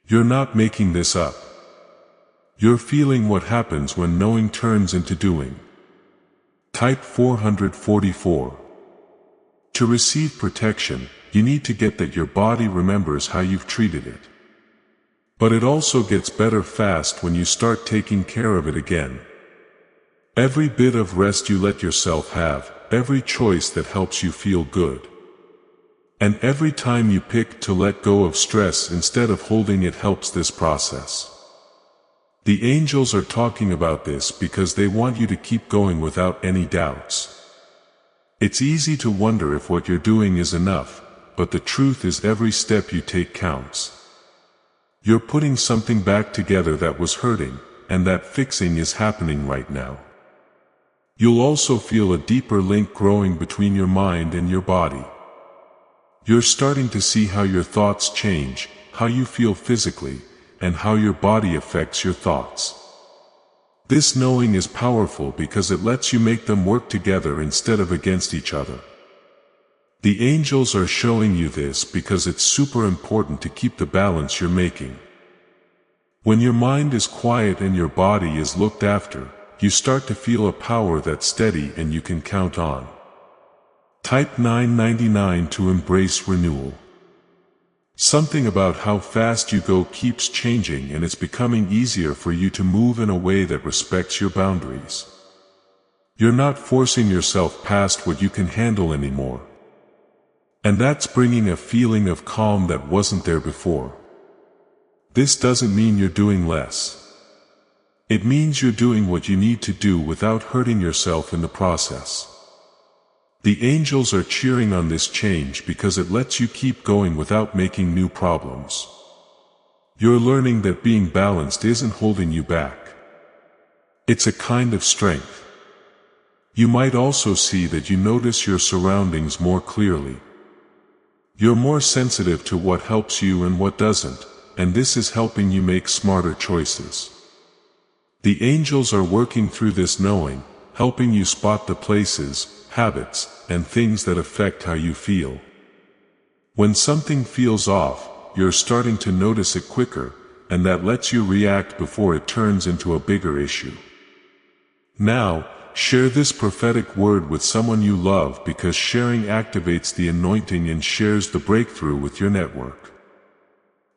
You're not making this up. You're feeling what happens when knowing turns into doing. Type 444. To receive protection, you need to get that your body remembers how you've treated it. But it also gets better fast when you start taking care of it again. Every bit of rest you let yourself have, every choice that helps you feel good. And every time you pick to let go of stress instead of holding it helps this process. The angels are talking about this because they want you to keep going without any doubts. It's easy to wonder if what you're doing is enough, but the truth is every step you take counts. You're putting something back together that was hurting, and that fixing is happening right now. You'll also feel a deeper link growing between your mind and your body. You're starting to see how your thoughts change, how you feel physically, and how your body affects your thoughts. This knowing is powerful because it lets you make them work together instead of against each other. The angels are showing you this because it's super important to keep the balance you're making. When your mind is quiet and your body is looked after, you start to feel a power that's steady and you can count on. Type 999 to embrace renewal. Something about how fast you go keeps changing, and it's becoming easier for you to move in a way that respects your boundaries. You're not forcing yourself past what you can handle anymore. And that's bringing a feeling of calm that wasn't there before. This doesn't mean you're doing less. It means you're doing what you need to do without hurting yourself in the process. The angels are cheering on this change because it lets you keep going without making new problems. You're learning that being balanced isn't holding you back. It's a kind of strength. You might also see that you notice your surroundings more clearly. You're more sensitive to what helps you and what doesn't, and this is helping you make smarter choices. The angels are working through this knowing, helping you spot the places, habits, and things that affect how you feel. When something feels off, you're starting to notice it quicker, and that lets you react before it turns into a bigger issue. Now, share this prophetic word with someone you love because sharing activates the anointing and shares the breakthrough with your network.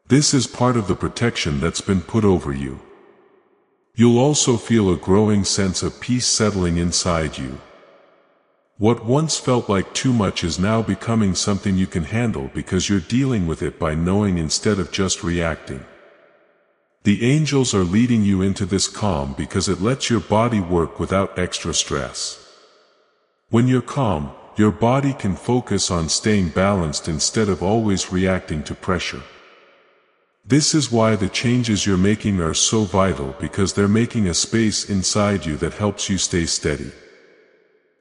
This is part of the protection that's been put over you. You'll also feel a growing sense of peace settling inside you. What once felt like too much is now becoming something you can handle because you're dealing with it by knowing instead of just reacting. The angels are leading you into this calm because it lets your body work without extra stress. When you're calm, your body can focus on staying balanced instead of always reacting to pressure. This is why the changes you're making are so vital, because they're making a space inside you that helps you stay steady.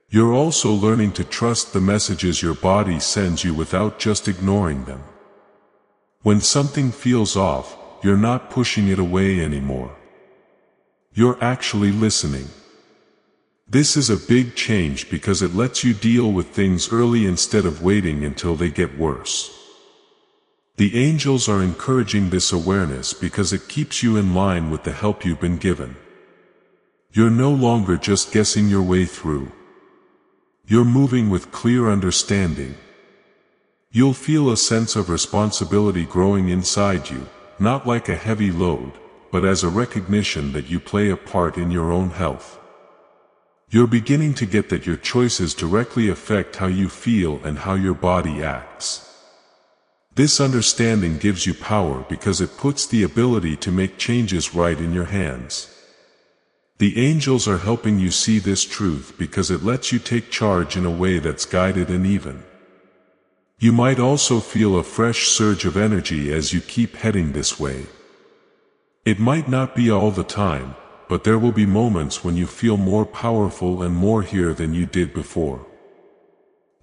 You're also learning to trust the messages your body sends you without just ignoring them. When something feels off, you're not pushing it away anymore. You're actually listening. This is a big change because it lets you deal with things early instead of waiting until they get worse. The angels are encouraging this awareness because it keeps you in line with the help you've been given. You're no longer just guessing your way through. You're moving with clear understanding. You'll feel a sense of responsibility growing inside you, not like a heavy load, but as a recognition that you play a part in your own health. You're beginning to get that your choices directly affect how you feel and how your body acts. This understanding gives you power because it puts the ability to make changes right in your hands. The angels are helping you see this truth because it lets you take charge in a way that's guided and even. You might also feel a fresh surge of energy as you keep heading this way. It might not be all the time, but there will be moments when you feel more powerful and more here than you did before.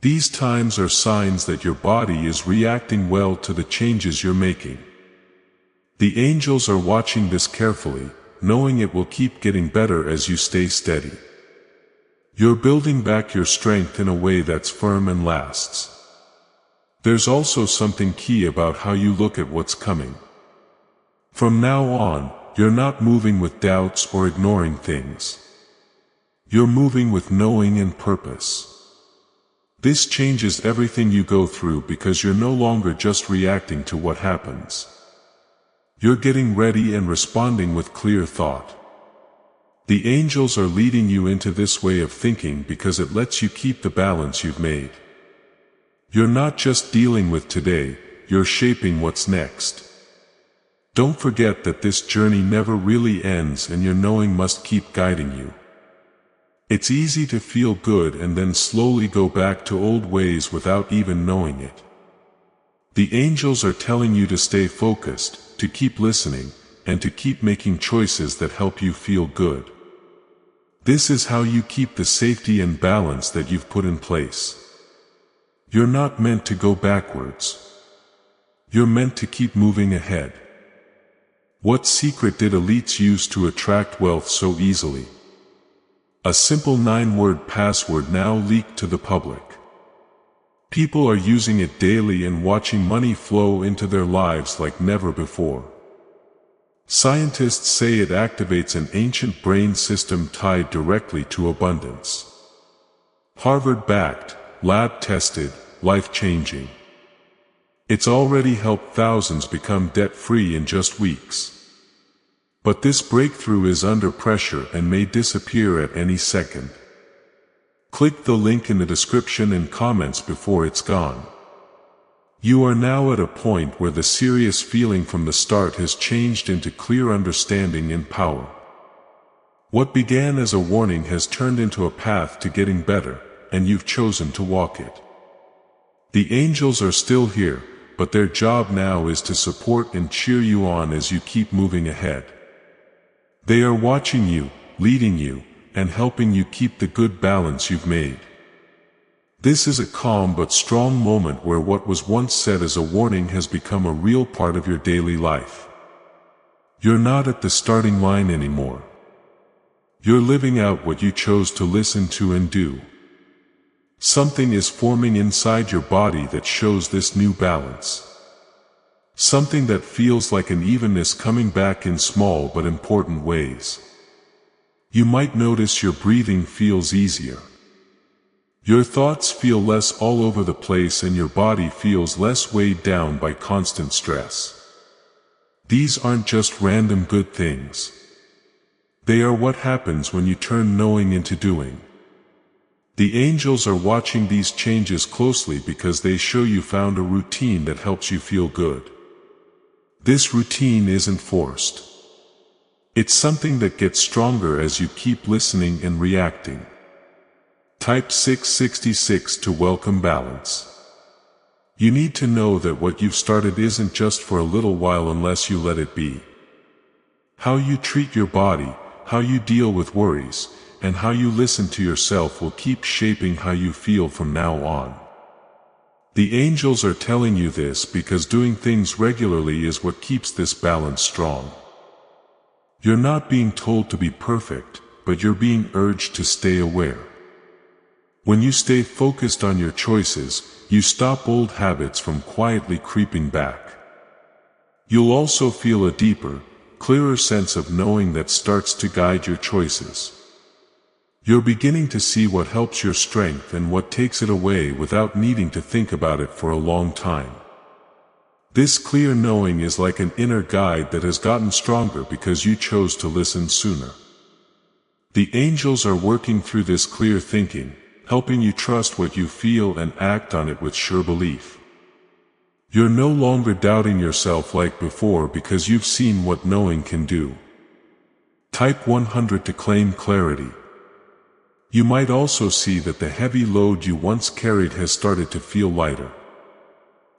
These times are signs that your body is reacting well to the changes you're making. The angels are watching this carefully, knowing it will keep getting better as you stay steady. You're building back your strength in a way that's firm and lasts. There's also something key about how you look at what's coming. From now on, you're not moving with doubts or ignoring things. You're moving with knowing and purpose. This changes everything you go through because you're no longer just reacting to what happens. You're getting ready and responding with clear thought. The angels are leading you into this way of thinking because it lets you keep the balance you've made. You're not just dealing with today, you're shaping what's next. Don't forget that this journey never really ends and your knowing must keep guiding you. It's easy to feel good and then slowly go back to old ways without even knowing it. The angels are telling you to stay focused, to keep listening, and to keep making choices that help you feel good. This is how you keep the safety and balance that you've put in place. You're not meant to go backwards. You're meant to keep moving ahead. What secret did elites use to attract wealth so easily? A simple 9-word password now leaked to the public. People are using it daily and watching money flow into their lives like never before. Scientists say it activates an ancient brain system tied directly to abundance. Harvard-backed, lab-tested, life-changing. It's already helped thousands become debt-free in just weeks. But this breakthrough is under pressure and may disappear at any second. Click the link in the description and comments before it's gone. You are now at a point where the serious feeling from the start has changed into clear understanding and power. What began as a warning has turned into a path to getting better, and you've chosen to walk it. The angels are still here, but their job now is to support and cheer you on as you keep moving ahead. They are watching you, leading you, and helping you keep the good balance you've made. This is a calm but strong moment where what was once said as a warning has become a real part of your daily life. You're not at the starting line anymore. You're living out what you chose to listen to and do. Something is forming inside your body that shows this new balance. Something that feels like an evenness coming back in small but important ways. You might notice your breathing feels easier. Your thoughts feel less all over the place and your body feels less weighed down by constant stress. These aren't just random good things. They are what happens when you turn knowing into doing. The angels are watching these changes closely because they show you found a routine that helps you feel good. This routine isn't forced. It's something that gets stronger as you keep listening and reacting. Type 666 to welcome balance. You need to know that what you've started isn't just for a little while unless you let it be. How you treat your body, how you deal with worries, and how you listen to yourself will keep shaping how you feel from now on. The angels are telling you this because doing things regularly is what keeps this balance strong. You're not being told to be perfect, but you're being urged to stay aware. When you stay focused on your choices, you stop old habits from quietly creeping back. You'll also feel a deeper, clearer sense of knowing that starts to guide your choices. You're beginning to see what helps your strength and what takes it away without needing to think about it for a long time. This clear knowing is like an inner guide that has gotten stronger because you chose to listen sooner. The angels are working through this clear thinking, helping you trust what you feel and act on it with sure belief. You're no longer doubting yourself like before because you've seen what knowing can do. Type 100 to claim clarity. You might also see that the heavy load you once carried has started to feel lighter.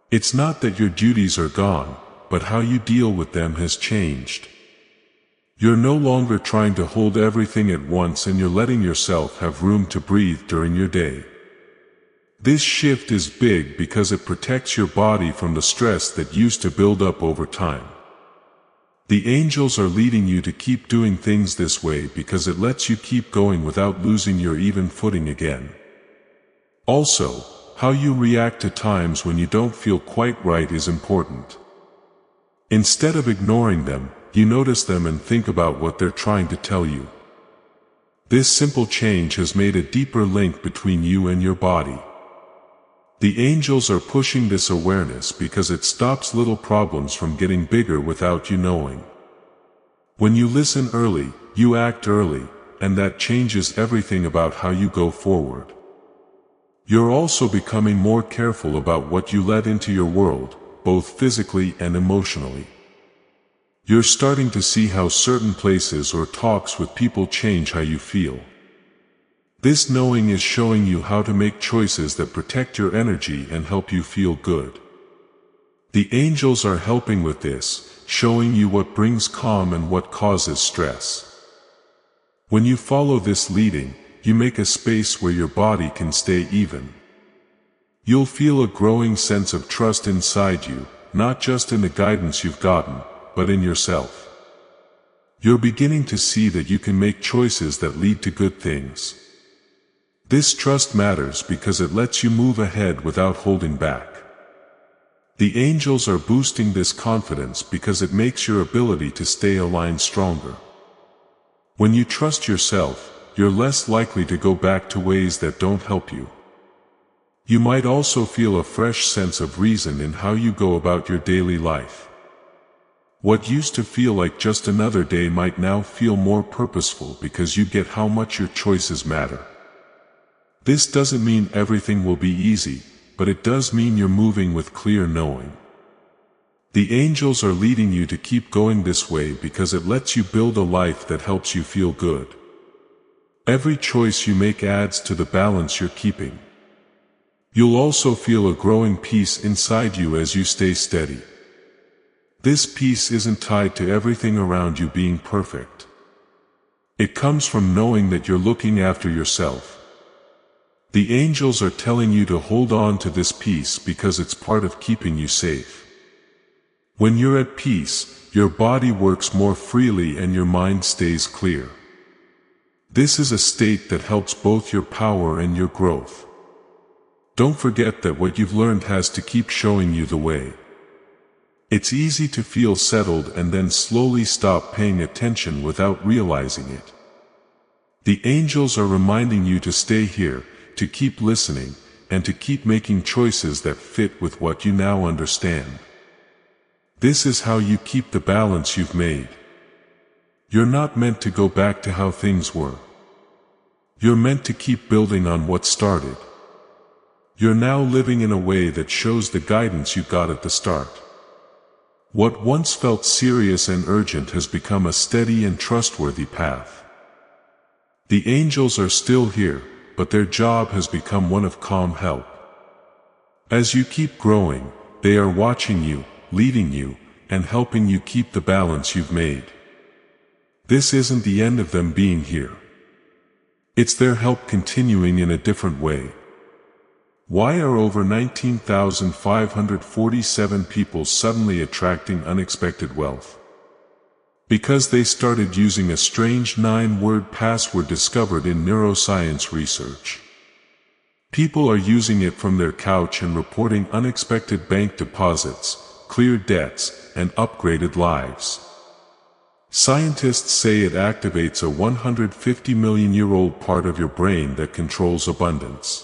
It's not that your duties are gone, but how you deal with them has changed. You're no longer trying to hold everything at once, and you're letting yourself have room to breathe during your day. This shift is big because it protects your body from the stress that used to build up over time. The angels are leading you to keep doing things this way because it lets you keep going without losing your even footing again. Also, how you react to times when you don't feel quite right is important. Instead of ignoring them, you notice them and think about what they're trying to tell you. This simple change has made a deeper link between you and your body. The angels are pushing this awareness because it stops little problems from getting bigger without you knowing. When you listen early, you act early, and that changes everything about how you go forward. You're also becoming more careful about what you let into your world, both physically and emotionally. You're starting to see how certain places or talks with people change how you feel. This knowing is showing you how to make choices that protect your energy and help you feel good. The angels are helping with this, showing you what brings calm and what causes stress. When you follow this leading, you make a space where your body can stay even. You'll feel a growing sense of trust inside you, not just in the guidance you've gotten, but in yourself. You're beginning to see that you can make choices that lead to good things. This trust matters because it lets you move ahead without holding back. The angels are boosting this confidence because it makes your ability to stay aligned stronger. When you trust yourself, you're less likely to go back to ways that don't help you. You might also feel a fresh sense of reason in how you go about your daily life. What used to feel like just another day might now feel more purposeful because you get how much your choices matter. This doesn't mean everything will be easy, but it does mean you're moving with clear knowing. The angels are leading you to keep going this way because it lets you build a life that helps you feel good. Every choice you make adds to the balance you're keeping. You'll also feel a growing peace inside you as you stay steady. This peace isn't tied to everything around you being perfect. It comes from knowing that you're looking after yourself. The angels are telling you to hold on to this peace because it's part of keeping you safe. When you're at peace, your body works more freely and your mind stays clear. This is a state that helps both your power and your growth. Don't forget that what you've learned has to keep showing you the way. It's easy to feel settled and then slowly stop paying attention without realizing it. The angels are reminding you to stay here, to keep listening, and to keep making choices that fit with what you now understand. This is how you keep the balance you've made. You're not meant to go back to how things were. You're meant to keep building on what started. You're now living in a way that shows the guidance you got at the start. What once felt serious and urgent has become a steady and trustworthy path. The angels are still here, but their job has become one of calm help. As you keep growing, they are watching you, leading you, and helping you keep the balance you've made. This isn't the end of them being here. It's their help continuing in a different way. Why are over 19,547 people suddenly attracting unexpected wealth? Because they started using a strange 9-word password discovered in neuroscience research. People are using it from their couch and reporting unexpected bank deposits, cleared debts, and upgraded lives. Scientists say it activates a 150-million-year-old part of your brain that controls abundance.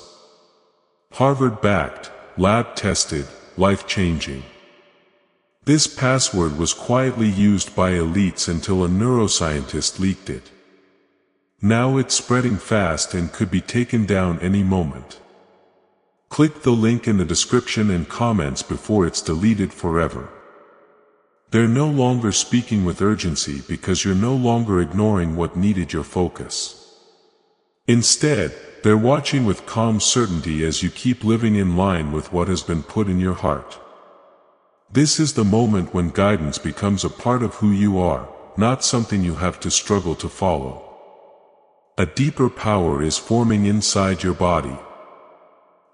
Harvard-backed, lab-tested, life-changing. This password was quietly used by elites until a neuroscientist leaked it. Now it's spreading fast and could be taken down any moment. Click the link in the description and comments before it's deleted forever. They're no longer speaking with urgency because you're no longer ignoring what needed your focus. Instead, they're watching with calm certainty as you keep living in line with what has been put in your heart. This is the moment when guidance becomes a part of who you are, not something you have to struggle to follow. A deeper power is forming inside your body.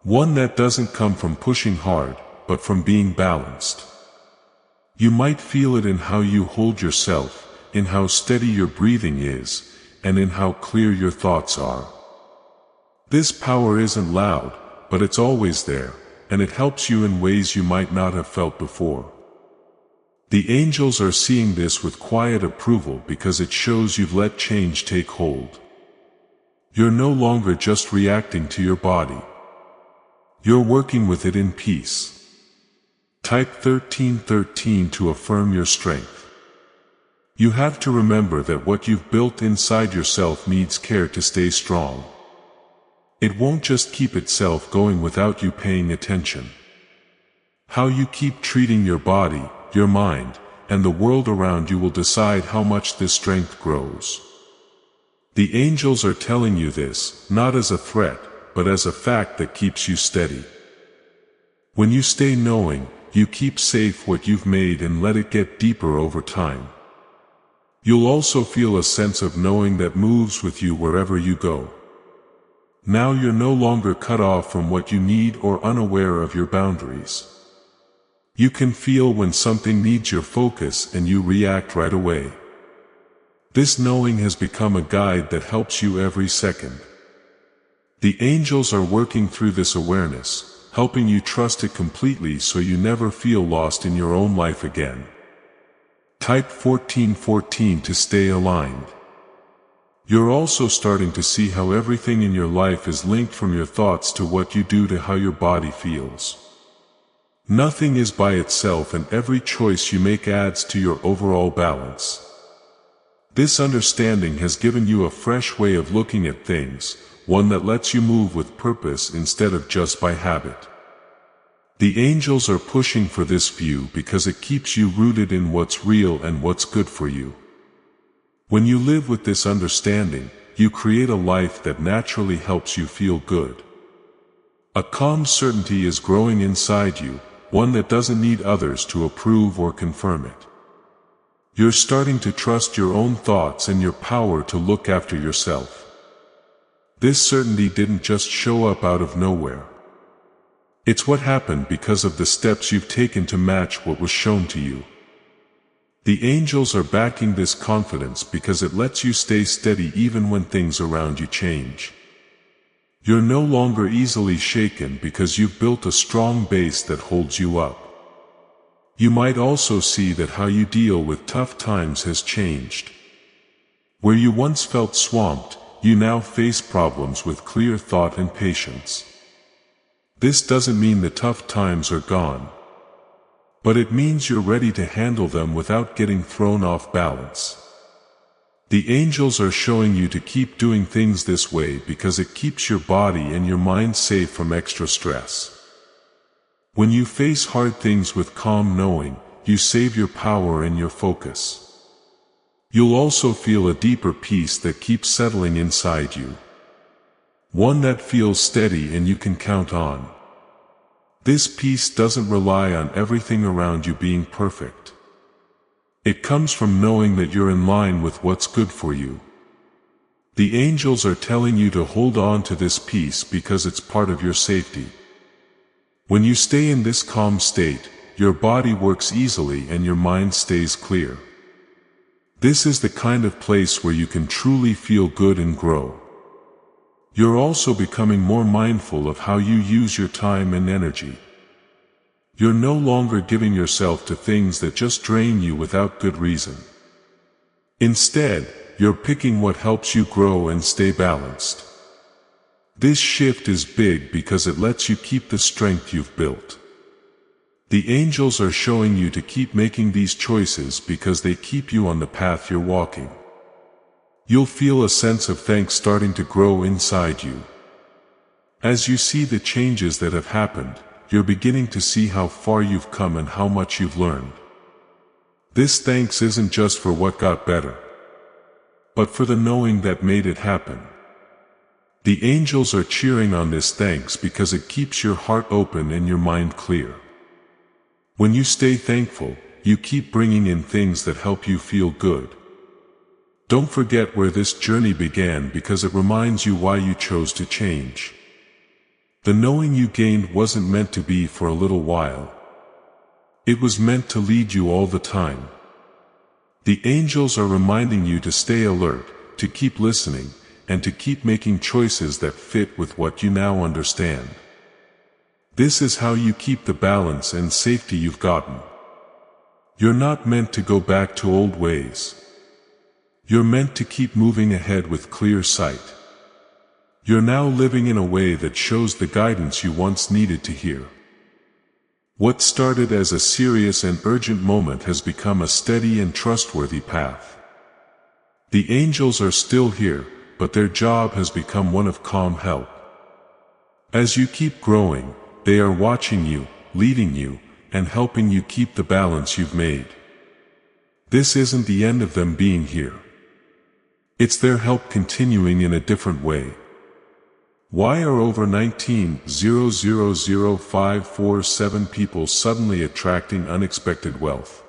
One that doesn't come from pushing hard, but from being balanced. You might feel it in how you hold yourself, in how steady your breathing is, and in how clear your thoughts are. This power isn't loud, but it's always there, and it helps you in ways you might not have felt before. The angels are seeing this with quiet approval because it shows you've let change take hold. You're no longer just reacting to your body. You're working with it in peace. Type 1313 to affirm your strength. You have to remember that what you've built inside yourself needs care to stay strong. It won't just keep itself going without you paying attention. How you keep treating your body, your mind, and the world around you will decide how much this strength grows. The angels are telling you this, not as a threat, but as a fact that keeps you steady. When you stay knowing, you keep safe what you've made and let it get deeper over time. You'll also feel a sense of knowing that moves with you wherever you go. Now you're no longer cut off from what you need or unaware of your boundaries. You can feel when something needs your focus and you react right away. This knowing has become a guide that helps you every second. The angels are working through this awareness, helping you trust it completely so you never feel lost in your own life again. Type 1414 to stay aligned. You're also starting to see how everything in your life is linked from your thoughts to what you do to how your body feels. Nothing is by itself and every choice you make adds to your overall balance. This understanding has given you a fresh way of looking at things, one that lets you move with purpose instead of just by habit. The angels are pushing for this view because it keeps you rooted in what's real and what's good for you. When you live with this understanding, you create a life that naturally helps you feel good. A calm certainty is growing inside you, one that doesn't need others to approve or confirm it. You're starting to trust your own thoughts and your power to look after yourself. This certainty didn't just show up out of nowhere. It's what happened because of the steps you've taken to match what was shown to you. The angels are backing this confidence because it lets you stay steady even when things around you change. You're no longer easily shaken because you've built a strong base that holds you up. You might also see that how you deal with tough times has changed. Where you once felt swamped, you now face problems with clear thought and patience. This doesn't mean the tough times are gone, but it means you're ready to handle them without getting thrown off balance. The angels are showing you to keep doing things this way because it keeps your body and your mind safe from extra stress. When you face hard things with calm knowing, you save your power and your focus. You'll also feel a deeper peace that keeps settling inside you. One that feels steady and you can count on. This peace doesn't rely on everything around you being perfect. It comes from knowing that you're in line with what's good for you. The angels are telling you to hold on to this peace because it's part of your safety. When you stay in this calm state, your body works easily and your mind stays clear. This is the kind of place where you can truly feel good and grow. You're also becoming more mindful of how you use your time and energy. You're no longer giving yourself to things that just drain you without good reason. Instead, you're picking what helps you grow and stay balanced. This shift is big because it lets you keep the strength you've built. The angels are showing you to keep making these choices because they keep you on the path you're walking. You'll feel a sense of thanks starting to grow inside you. As you see the changes that have happened, you're beginning to see how far you've come and how much you've learned. This thanks isn't just for what got better, but for the knowing that made it happen. The angels are cheering on this thanks because it keeps your heart open and your mind clear. When you stay thankful, you keep bringing in things that help you feel good. Don't forget where this journey began because it reminds you why you chose to change. The knowing you gained wasn't meant to be for a little while. It was meant to lead you all the time. The angels are reminding you to stay alert, to keep listening, and to keep making choices that fit with what you now understand. This is how you keep the balance and safety you've gotten. You're not meant to go back to old ways. You're meant to keep moving ahead with clear sight. You're now living in a way that shows the guidance you once needed to hear. What started as a serious and urgent moment has become a steady and trustworthy path. The angels are still here, but their job has become one of calm help. As you keep growing, they are watching you, leading you, and helping you keep the balance you've made. This isn't the end of them being here. It's their help continuing in a different way. Why are over 19,000,547 people suddenly attracting unexpected wealth?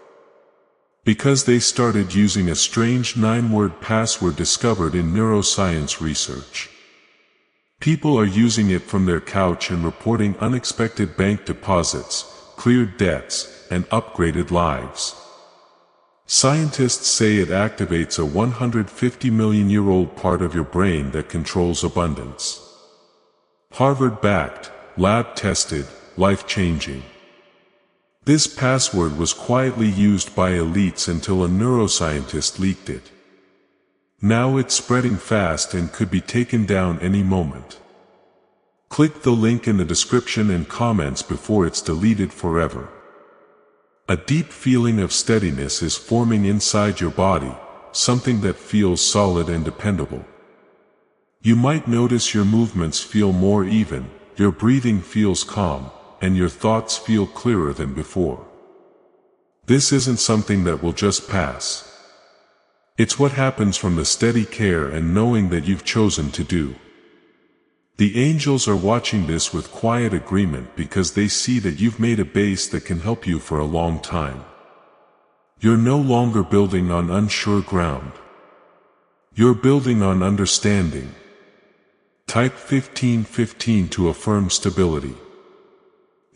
Because they started using a strange 9-word password discovered in neuroscience research. People are using it from their couch and reporting unexpected bank deposits, cleared debts, and upgraded lives. Scientists say it activates a 150-million-year-old part of your brain that controls abundance. Harvard-backed, lab-tested, life-changing. This password was quietly used by elites until a neuroscientist leaked it. Now it's spreading fast and could be taken down any moment. Click the link in the description and comments before it's deleted forever. A deep feeling of steadiness is forming inside your body, something that feels solid and dependable. You might notice your movements feel more even, your breathing feels calm, and your thoughts feel clearer than before. This isn't something that will just pass. It's what happens from the steady care and knowing that you've chosen to do. The angels are watching this with quiet agreement because they see that you've made a base that can help you for a long time. You're no longer building on unsure ground. You're building on understanding. Type 1515 to affirm stability.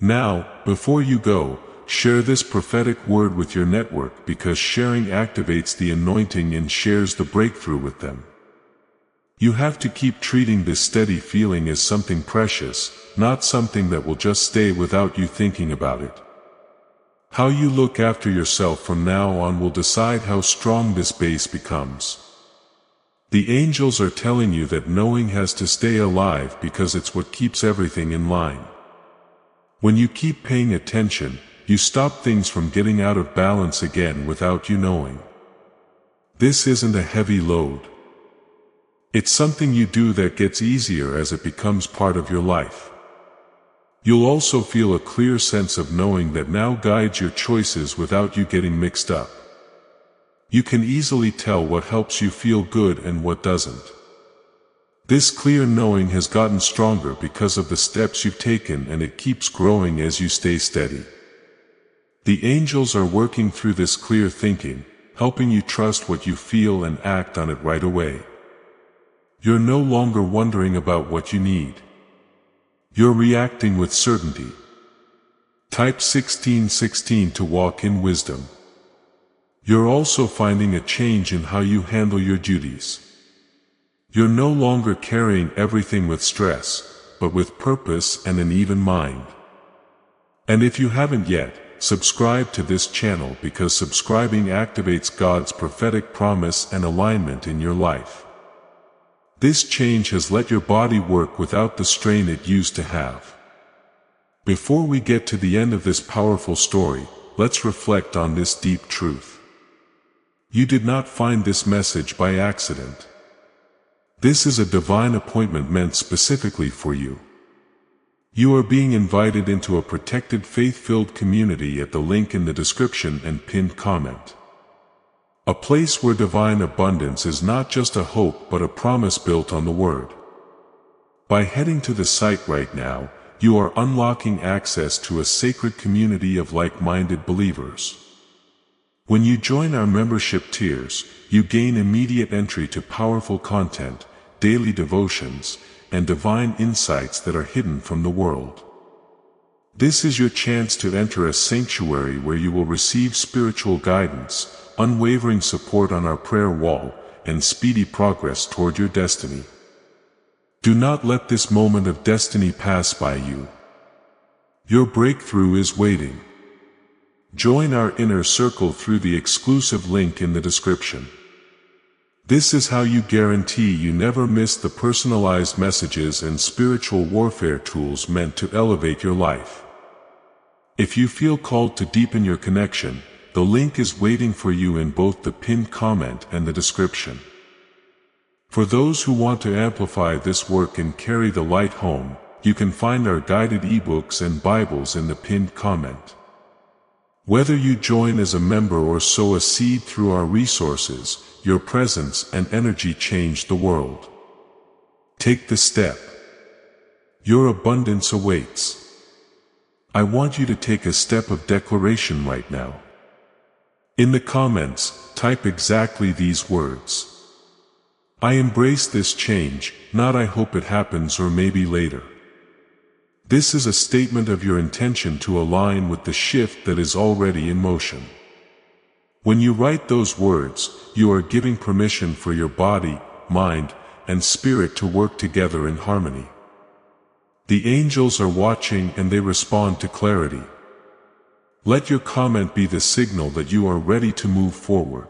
Now, before you go, share this prophetic word with your network because sharing activates the anointing and shares the breakthrough with them. You have to keep treating this steady feeling as something precious, not something that will just stay without you thinking about it. How you look after yourself from now on will decide how strong this base becomes. The angels are telling you that knowing has to stay alive because it's what keeps everything in line. When you keep paying attention, you stop things from getting out of balance again without you knowing. This isn't a heavy load. It's something you do that gets easier as it becomes part of your life. You'll also feel a clear sense of knowing that now guides your choices without you getting mixed up. You can easily tell what helps you feel good and what doesn't. This clear knowing has gotten stronger because of the steps you've taken, and it keeps growing as you stay steady. The angels are working through this clear thinking, helping you trust what you feel and act on it right away. You're no longer wondering about what you need. You're reacting with certainty. Type 1616 to walk in wisdom. You're also finding a change in how you handle your duties. You're no longer carrying everything with stress, but with purpose and an even mind. And if you haven't yet, subscribe to this channel because subscribing activates God's prophetic promise and alignment in your life. This change has let your body work without the strain it used to have. Before we get to the end of this powerful story, let's reflect on this deep truth. You did not find this message by accident. This is a divine appointment meant specifically for you. You are being invited into a protected faith-filled community at the link in the description and pinned comment. A place where divine abundance is not just a hope but a promise built on the Word. By heading to the site right now, you are unlocking access to a sacred community of like-minded believers. When you join our membership tiers, you gain immediate entry to powerful content, daily devotions, and divine insights that are hidden from the world. This is your chance to enter a sanctuary where you will receive spiritual guidance, unwavering support on our prayer wall, and speedy progress toward your destiny. Do not let this moment of destiny pass by you. Your breakthrough is waiting. Join our inner circle through the exclusive link in the description. This is how you guarantee you never miss the personalized messages and spiritual warfare tools meant to elevate your life. If you feel called to deepen your connection, the link is waiting for you in both the pinned comment and the description. For those who want to amplify this work and carry the light home, you can find our guided ebooks and Bibles in the pinned comment. Whether you join as a member or sow a seed through our resources, your presence and energy change the world. Take the step. Your abundance awaits. I want you to take a step of declaration right now. In the comments, type exactly these words. I embrace this change, not I hope it happens or maybe later. This is a statement of your intention to align with the shift that is already in motion. When you write those words, you are giving permission for your body, mind, and spirit to work together in harmony. The angels are watching and they respond to clarity. Let your comment be the signal that you are ready to move forward.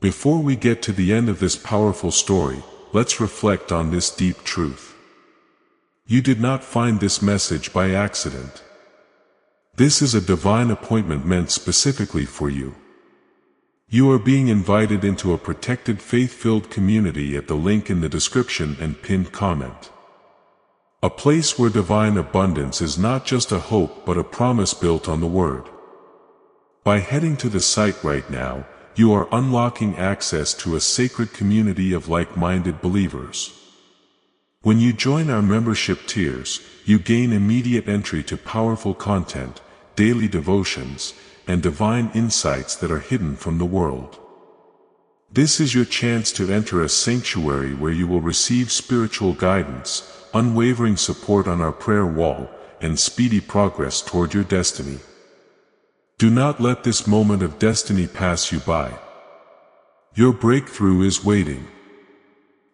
Before we get to the end of this powerful story, let's reflect on this deep truth. You did not find this message by accident. This is a divine appointment meant specifically for you. You are being invited into a protected faith-filled community at the link in the description and pinned comment. A place where divine abundance is not just a hope but a promise built on the Word. By heading to the site right now, you are unlocking access to a sacred community of like-minded believers. When you join our membership tiers, you gain immediate entry to powerful content, daily devotions, and divine insights that are hidden from the world. This is your chance to enter a sanctuary where you will receive spiritual guidance, unwavering support on our prayer wall, and speedy progress toward your destiny. Do not let this moment of destiny pass you by. Your breakthrough is waiting.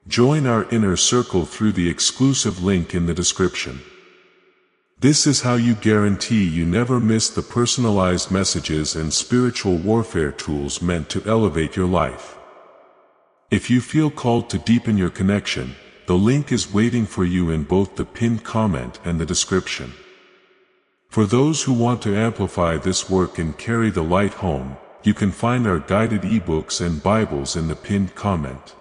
Join our inner circle through the exclusive link in the description. This is how you guarantee you never miss the personalized messages and spiritual warfare tools meant to elevate your life. If you feel called to deepen your connection, the link is waiting for you in both the pinned comment and the description. For those who want to amplify this work and carry the light home, you can find our guided ebooks and Bibles in the pinned comment.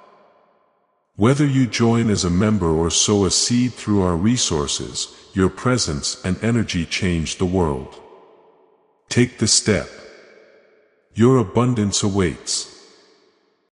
Whether you join as a member or sow a seed through our resources, your presence and energy change the world. Take the step. Your abundance awaits.